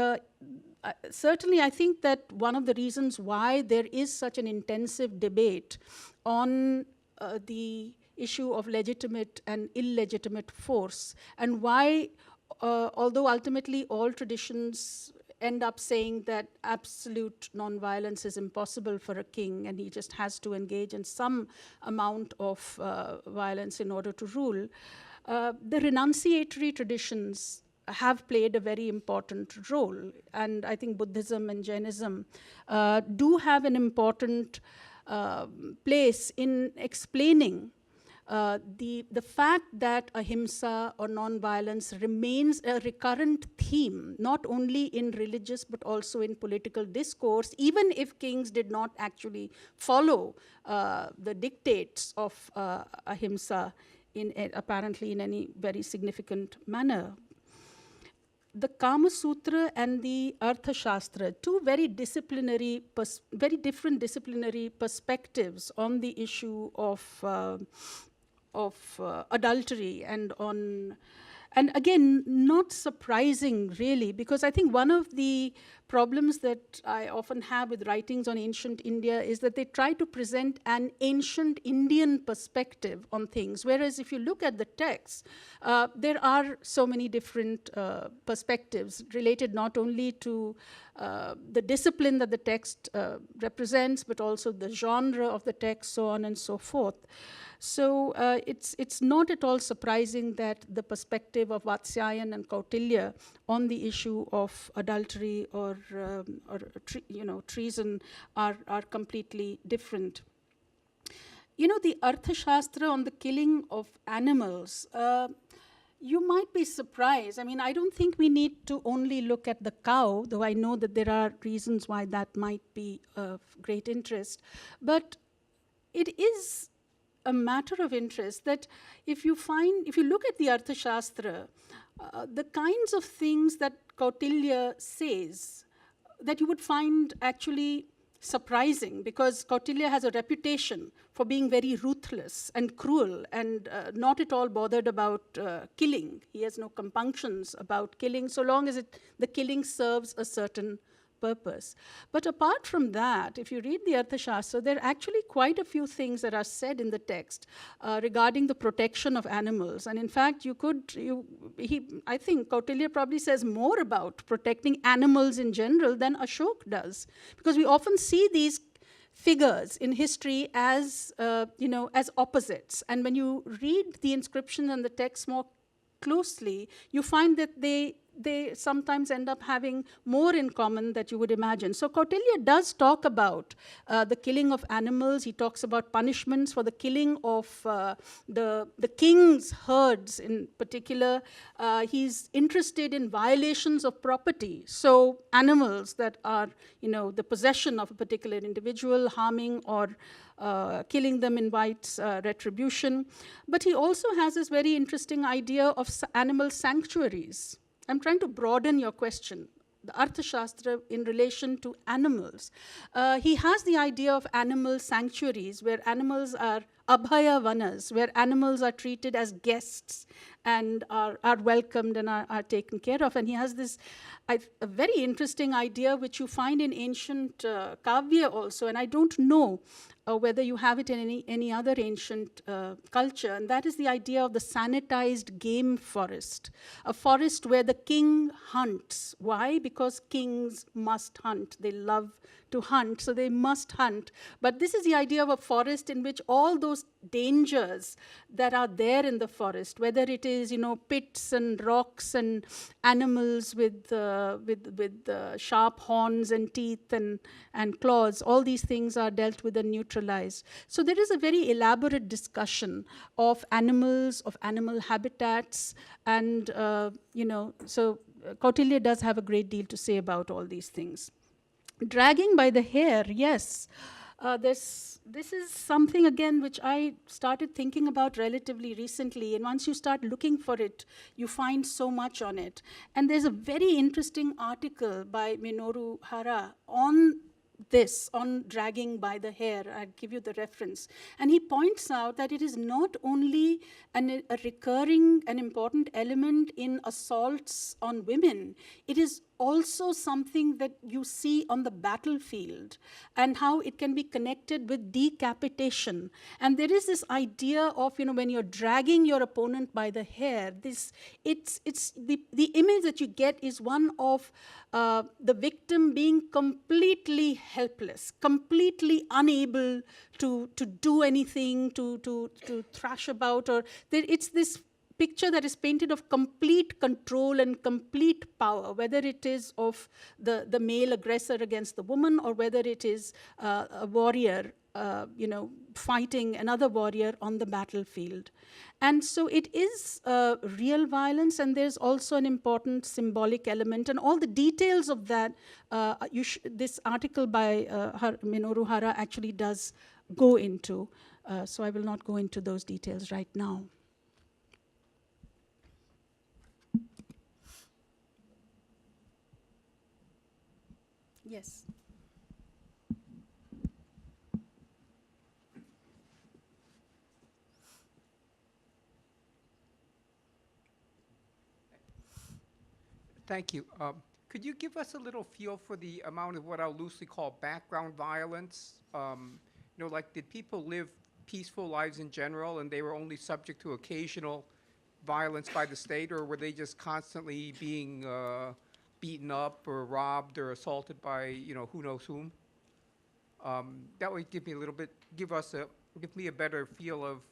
certainly, I think that one of the reasons why there is such an intensive debate on the issue of legitimate and illegitimate force, and why, although ultimately all traditions end up saying that absolute nonviolence is impossible for a king and he just has to engage in some amount of violence in order to rule, the renunciatory traditions have played a very important role. And I think Buddhism and Jainism do have an important place in explaining the fact that ahimsa or non-violence remains a recurrent theme, not only in religious but also in political discourse, even if kings did not actually follow the dictates of ahimsa apparently in any very significant manner. The Kama Sutra and the Artha Shastra, two very different disciplinary perspectives on the issue of adultery and again, not surprising really, because I think one of the problems that I often have with writings on ancient India is that they try to present an ancient Indian perspective on things, whereas if you look at the texts, there are so many different perspectives related not only to the discipline that the text represents, but also the genre of the text, so on and so forth. So it's not at all surprising that the perspective of Vatsyayan and Kautilya on the issue of adultery or treason are completely different. The Arthashastra on the killing of animals, you might be surprised. I mean, I don't think we need to only look at the cow, though I know that there are reasons why that might be of great interest. But it is a matter of interest that if you look at the Arthashastra, the kinds of things that Kautilya says that you would find actually surprising, because Kautilya has a reputation for being very ruthless and cruel and not at all bothered about killing. He has no compunctions about killing so long as the killing serves a certain purpose. But apart from that, if you read the Arthashastra, there are actually quite a few things that are said in the text regarding the protection of animals. And in fact, I think Kautilya probably says more about protecting animals in general than Ashoka does, because we often see these figures in history as as opposites. And when you read the inscription and the text more closely, you find that they sometimes end up having more in common than you would imagine. So Kautilya does talk about the killing of animals. He talks about punishments for the killing of the king's herds in particular. He's interested in violations of property. So animals that are, the possession of a particular individual, harming or killing them invites retribution. But he also has this very interesting idea of animal sanctuaries. I'm trying to broaden your question. The Arthashastra in relation to animals. He has the idea of animal sanctuaries where animals are abhaya vanas, where animals are treated as guests and are welcomed and are taken care of. And he has this a very interesting idea which you find in ancient Kavya also, and I don't know whether you have it in any other ancient culture, and that is the idea of the sanitized game forest, a forest where the king hunts. Why? Because kings must hunt. They love to hunt, so they must hunt. But this is the idea of a forest in which all those dangers that are there in the forest, whether it is pits and rocks and animals with sharp horns and teeth and claws, all these things are dealt with and neutralized. So there is a very elaborate discussion of animals, of animal habitats, and so Kautilya does have a great deal to say about all these things. Dragging by the hair, yes. There's this is something, again, which I started thinking about relatively recently. And once you start looking for it, you find so much on it. And there's a very interesting article by Minoru Hara on this, on dragging by the hair. I'll give you the reference. And he points out that it is not only a recurring and important element in assaults on women, it is also something that you see on the battlefield, and how it can be connected with decapitation. And there is this idea of, when you're dragging your opponent by the hair, it's the image that you get is one of the victim being completely helpless, completely unable to do anything, to thrash about, or it's this picture that is painted of complete control and complete power, whether it is of the male aggressor against the woman, or whether it is a warrior, fighting another warrior on the battlefield. And so it is real violence, and there's also an important symbolic element, and all the details of that, this article by Minoru Hara actually does go into. So I will not go into those details right now. Yes. Thank you. Could you give us a little feel for the amount of what I'll loosely call background violence? Like, did people live peaceful lives in general and they were only subject to occasional violence by the state, or were they just constantly being beaten up or robbed or assaulted by, who knows whom? That would give me a better feel of,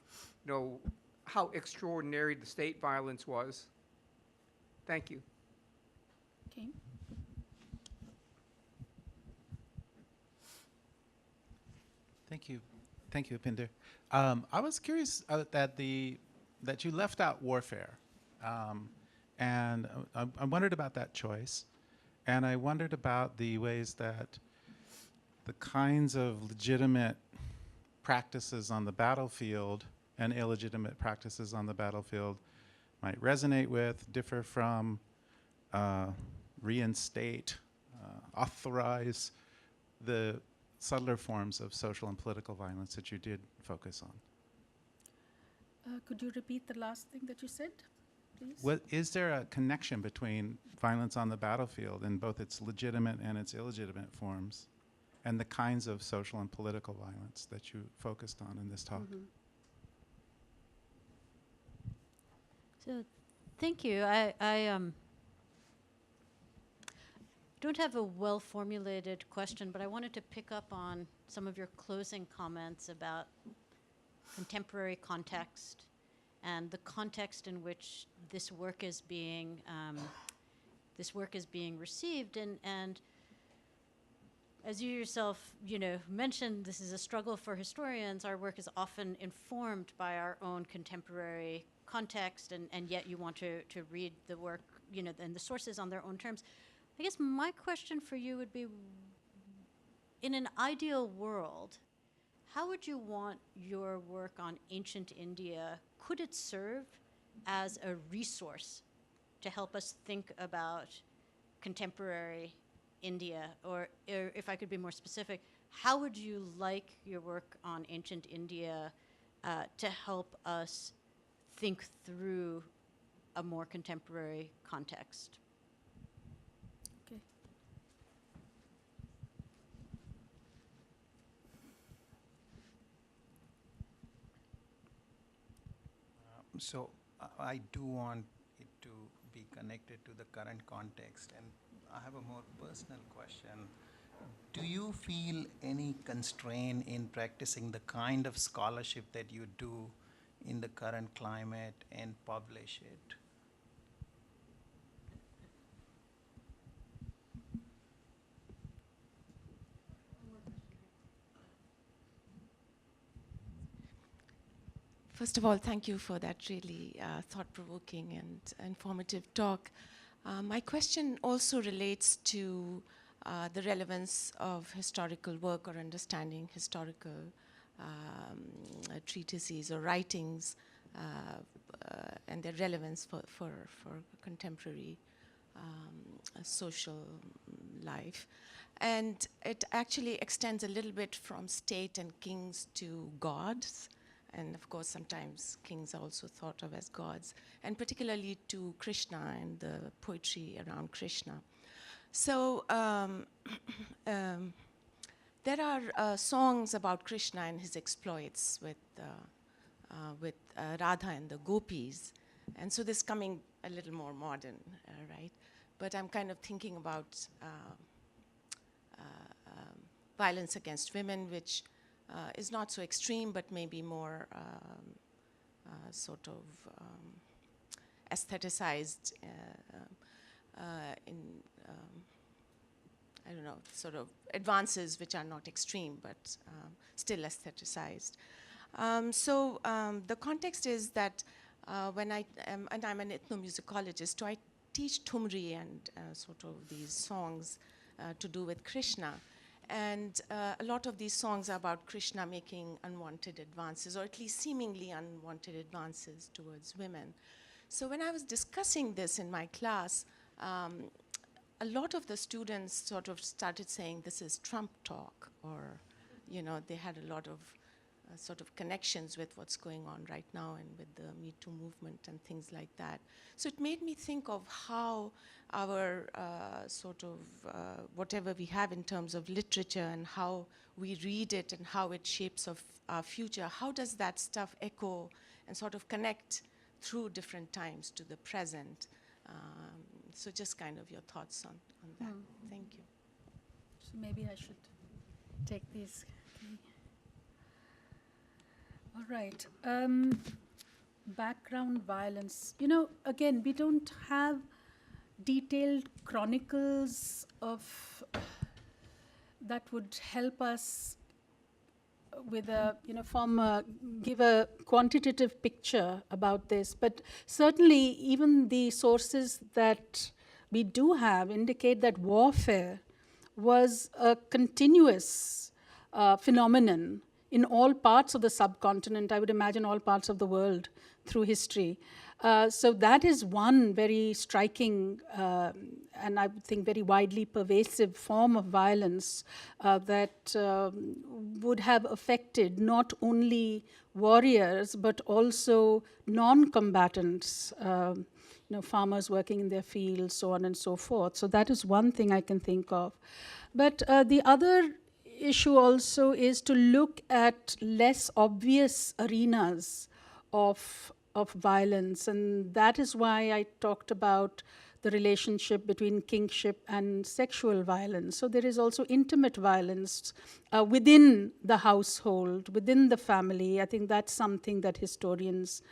how extraordinary the state violence was. Thank you. Okay. Thank you. Thank you, Upinder. I was curious that you left out warfare. And I wondered about that choice. And I wondered about the ways that the kinds of legitimate practices on the battlefield and illegitimate practices on the battlefield might resonate with, differ from, reinstate, authorize the subtler forms of social and political violence that you did focus on. Could you repeat the last thing that you said, please? Is there a connection between violence on the battlefield in both its legitimate and its illegitimate forms, and the kinds of social and political violence that you focused on in this talk? Mm-hmm. So, thank you. I don't have a well-formulated question, but I wanted to pick up on some of your closing comments about contemporary context and the context in which this work is being received. And as you yourself, mentioned, this is a struggle for historians. Our work is often informed by our own contemporary context, and yet you want to read the work, and the sources on their own terms. I guess my question for you would be, in an ideal world, how would you want your work on ancient India, could it serve as a resource to help us think about contemporary India? Or if I could be more specific, how would you like your work on ancient India to help us think through a more contemporary context? Okay. So I do want it to be connected to the current context, and I have a more personal question. Do you feel any constraint in practicing the kind of scholarship that you do in the current climate and publish it? First of all, thank you for that really thought-provoking and informative talk. My question also relates to the relevance of historical work or understanding historical treatises or writings and their relevance for contemporary social life. And it actually extends a little bit from state and kings to gods. And of course, sometimes kings are also thought of as gods, and particularly to Krishna and the poetry around Krishna. So there are songs about Krishna and his exploits with Radha and the gopis. And so this is coming a little more modern, right? But I'm kind of thinking about violence against women, which is not so extreme, but maybe more sort of aestheticized in, I don't know, sort of advances which are not extreme, but still aestheticized. So the context is that when and I'm an ethnomusicologist, so I teach Thumri and sort of these songs to do with Krishna. And a lot of these songs are about Krishna making unwanted advances, or at least seemingly unwanted advances towards women. So when I was discussing this in my class, a lot of the students sort of started saying this is Trump talk, or, you know, they had a lot of sort of connections with what's going on right now and with the Me Too movement and things like that. So it made me think of how our sort of whatever we have in terms of literature and how we read it and how it shapes of our future, how does that stuff echo and sort of connect through different times to the present? So just kind of your thoughts on that. Thank you. So maybe I should take these. Okay. All right. Background violence. You know, again, we don't have detailed chronicles of that would help us with a, you know, give a quantitative picture about this. But certainly, even the sources that we do have indicate that warfare was a continuous phenomenon in all parts of the subcontinent, I would imagine all parts of the world through history. So that is one very striking and I would think very widely pervasive form of violence that would have affected not only warriors but also non-combatants, you know, farmers working in their fields, so on and so forth. So that is one thing I can think of. But the other issue also is to look at less obvious arenas of violence, and that is why I talked about the relationship between kingship and sexual violence. So there is also intimate violence within the household, within the family. I think that's something that historians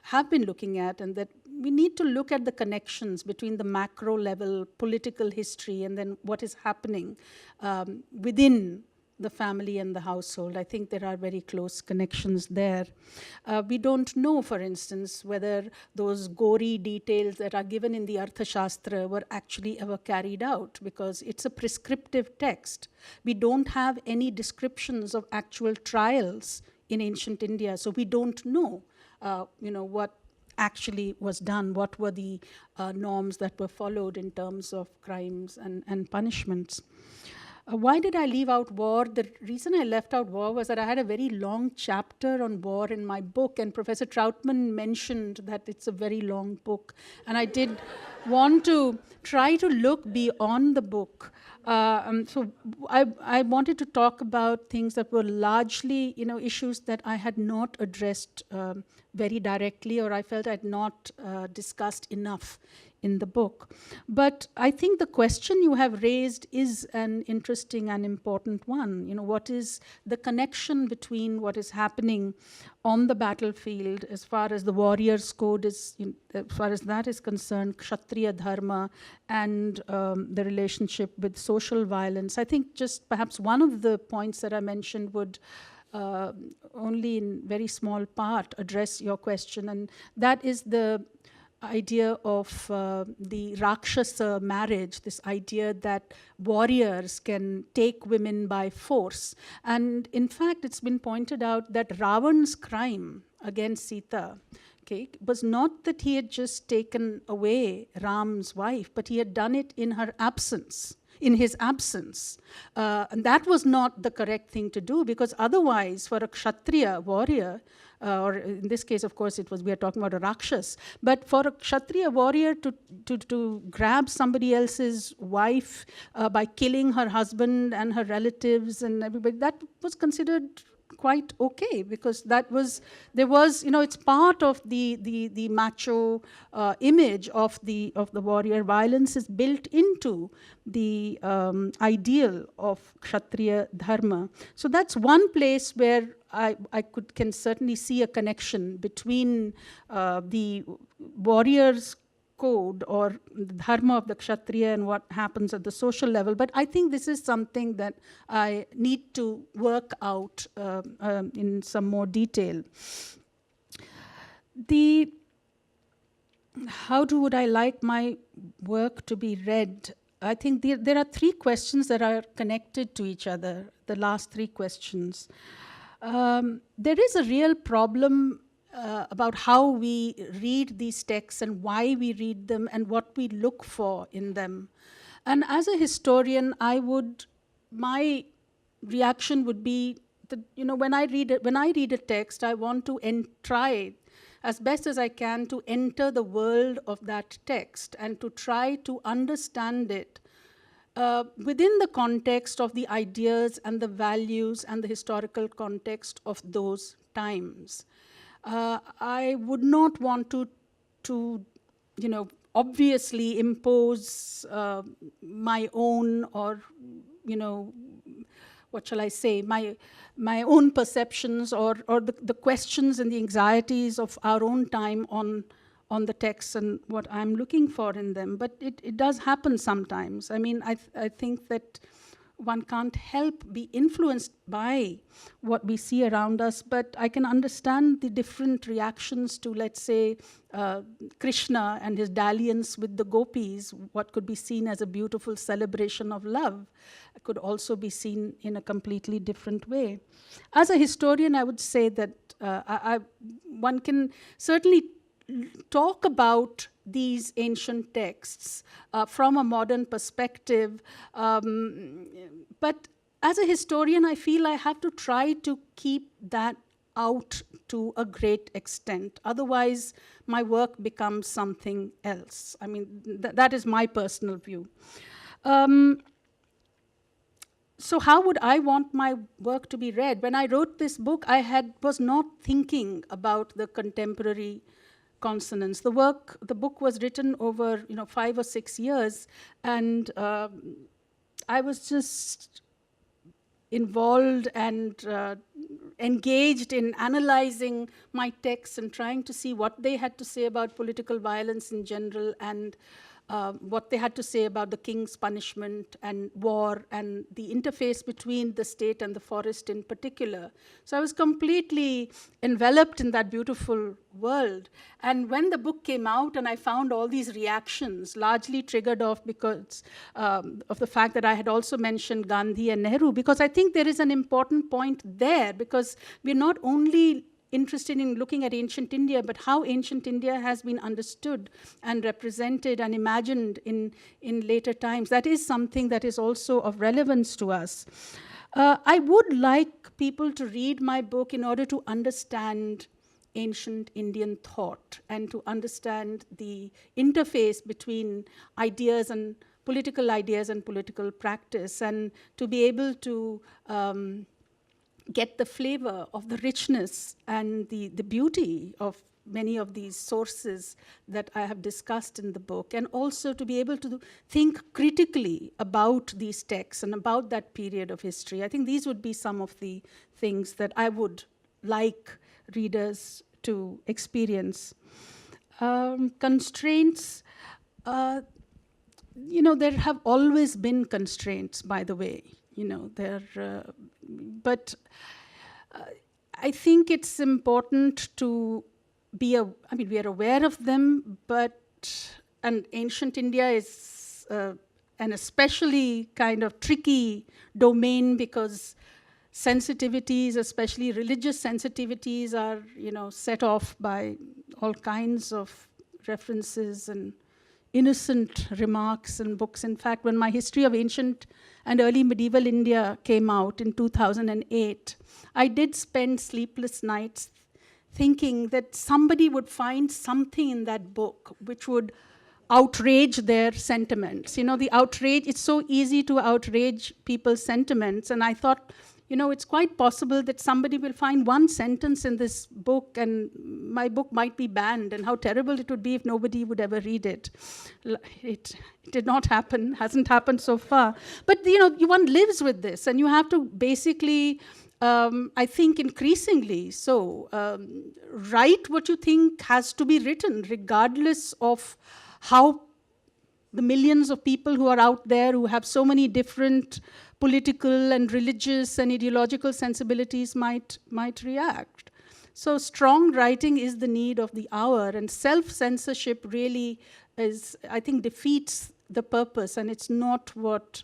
have been looking at, and that we need to look at the connections between the macro level political history and then what is happening within the family and the household. I think there are very close connections there. We don't know, for instance, whether those gory details that are given in the Arthashastra were actually ever carried out, because it's a prescriptive text. We don't have any descriptions of actual trials in ancient India, so we don't know, you know, what actually was done, what were the norms that were followed in terms of crimes and punishments. Why did I leave out war? The reason I left out war was that I had a very long chapter on war in my book, and Professor Trautmann mentioned that it's a very long book. And I did want to try to look beyond the book. So I wanted to talk about things that were largely, you know, issues that I had not addressed very directly, or I felt I had not discussed enough in the book. But I think the question you have raised is an interesting and important one. You know, what is the connection between what is happening on the battlefield as far as the warrior's code is, as far as that is concerned, Kshatriya Dharma, and the relationship with social violence. I think just perhaps one of the points that I mentioned would only in very small part address your question, and that is the idea of the Rakshasa marriage, this idea that warriors can take women by force. And in fact, it's been pointed out that Ravan's crime against Sita, okay, was not that he had just taken away Ram's wife, but he had done it in her absence. In his absence. And that was not the correct thing to do, because otherwise, for a Kshatriya warrior, or in this case, of course, we are talking about a Rakshas, but for a Kshatriya warrior to grab somebody else's wife by killing her husband and her relatives and everybody, that was considered quite okay, because it's part of the macho image of the warrior. Violence is built into the ideal of Kshatriya dharma. So that's one place where I can certainly see a connection between the warrior's code or the dharma of the Kshatriya and what happens at the social level. But I think this is something that I need to work out in some more detail. How would I like my work to be read? I think there are three questions that are connected to each other, the last three questions. There is a real problem about how we read these texts and why we read them and what we look for in them. And as a historian, my reaction would be that, when I read a text, I want to try as best as I can to enter the world of that text and to try to understand it within the context of the ideas and the values and the historical context of those times. I would not want to obviously impose my own, or, what shall I say, my own perceptions or the questions and the anxieties of our own time on the texts and what I'm looking for in them. But it does happen sometimes. I mean, I think that one can't help be influenced by what we see around us, but I can understand the different reactions to, let's say, Krishna and his dalliance with the gopis. What could be seen as a beautiful celebration of love could also be seen in a completely different way. As a historian, I would say that one can certainly talk about these ancient texts from a modern perspective. But as a historian, I feel I have to try to keep that out to a great extent. Otherwise, my work becomes something else. I mean, that is my personal view. So how would I want my work to be read? When I wrote this book, was not thinking about the contemporary consonance. The book was written over 5 or 6 years, and I was just involved and engaged in analyzing my texts and trying to see what they had to say about political violence in general, and what they had to say about the king's punishment and war and the interface between the state and the forest in particular. So I was completely enveloped in that beautiful world. And when the book came out and I found all these reactions, largely triggered off because of the fact that I had also mentioned Gandhi and Nehru, because I think there is an important point there, because we're not only interested in looking at ancient India, but how ancient India has been understood and represented and imagined in later times. That is something that is also of relevance to us. I would like people to read my book in order to understand ancient Indian thought and to understand the interface between ideas and political practice, and to be able to get the flavor of the richness and the beauty of many of these sources that I have discussed in the book, and also to be able to think critically about these texts and about that period of history. I think these would be some of the things that I would like readers to experience. Constraints, there have always been constraints, by the way. But I think it's important to we are aware of them, and ancient India is an especially kind of tricky domain because sensitivities, especially religious sensitivities, are, set off by all kinds of references and innocent remarks and books. In fact, when my History of Ancient and Early Medieval India came out in 2008, I did spend sleepless nights thinking that somebody would find something in that book which would outrage their sentiments. The outrage, it's so easy to outrage people's sentiments. And I thought, it's quite possible that somebody will find one sentence in this book and my book might be banned, and how terrible it would be if nobody would ever read it. It did not happen, hasn't happened so far. But, one lives with this, and you have to basically, I think increasingly so, write what you think has to be written, regardless of how the millions of people who are out there who have so many different political and religious and ideological sensibilities might react. So strong writing is the need of the hour, and self-censorship really I think, defeats the purpose, and it's not what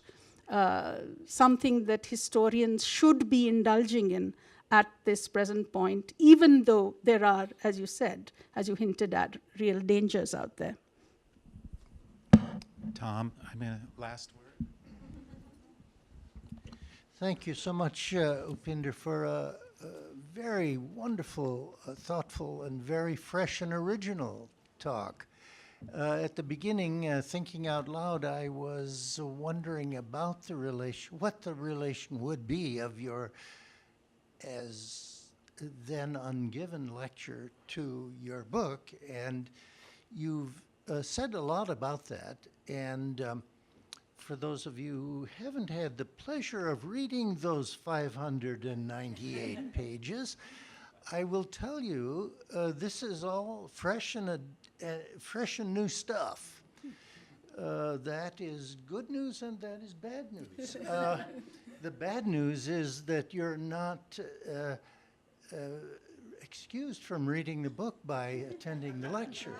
something that historians should be indulging in at this present point, even though there are, as you said, as you hinted at, real dangers out there. Tom, last word. Thank you so much, Upinder, for a very wonderful, thoughtful, and very fresh and original talk. At the beginning, thinking out loud, I was wondering about the relation, what the relation would be of your, as then ungiven, lecture to your book, and you've said a lot about that. And for those of you who haven't had the pleasure of reading those 598 pages, I will tell you this is all fresh and new stuff. That is good news and that is bad news. The bad news is that you're not excused from reading the book by attending the lecture.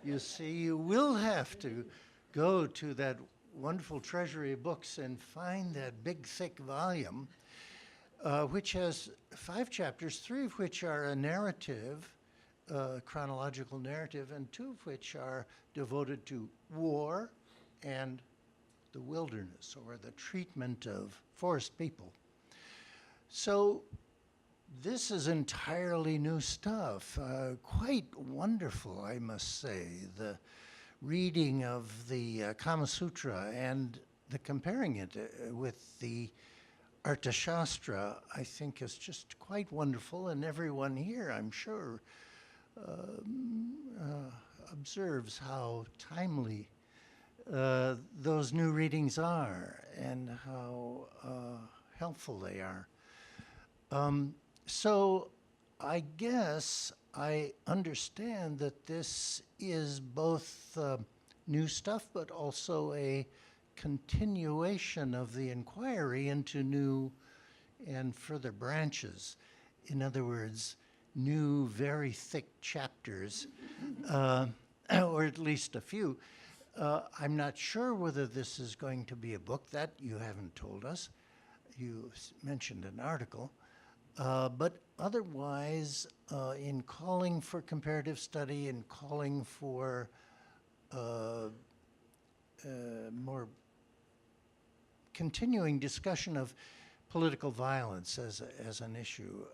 You see, you will have to go to that wonderful treasury of books and find that big, thick volume, which has 5 chapters, 3 of which are a narrative, chronological narrative, and 2 of which are devoted to war and the wilderness, or the treatment of forest people. So this is entirely new stuff, quite wonderful, I must say. The reading of the Kama Sutra and the comparing it with the Arthashastra, I think, is just quite wonderful, and everyone here, I'm sure, observes how timely those new readings are and how helpful they are. So I guess I understand that this is both new stuff, but also a continuation of the inquiry into new and further branches. In other words, new, very thick chapters, or at least a few. I'm not sure whether this is going to be a book. That you haven't told us. You mentioned an article. But otherwise, in calling for comparative study and calling for more continuing discussion of political violence as an issue,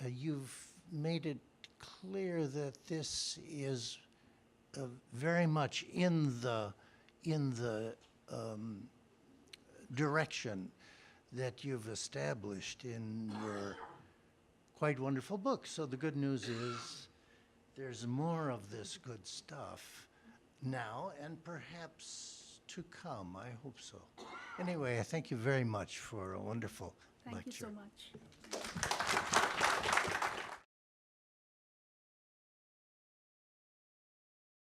you've made it clear that this is very much in the direction that you've established in your quite wonderful book. So the good news is there's more of this good stuff now and perhaps to come. I hope so. Anyway, I thank you very much for a wonderful lecture. Thank you so much.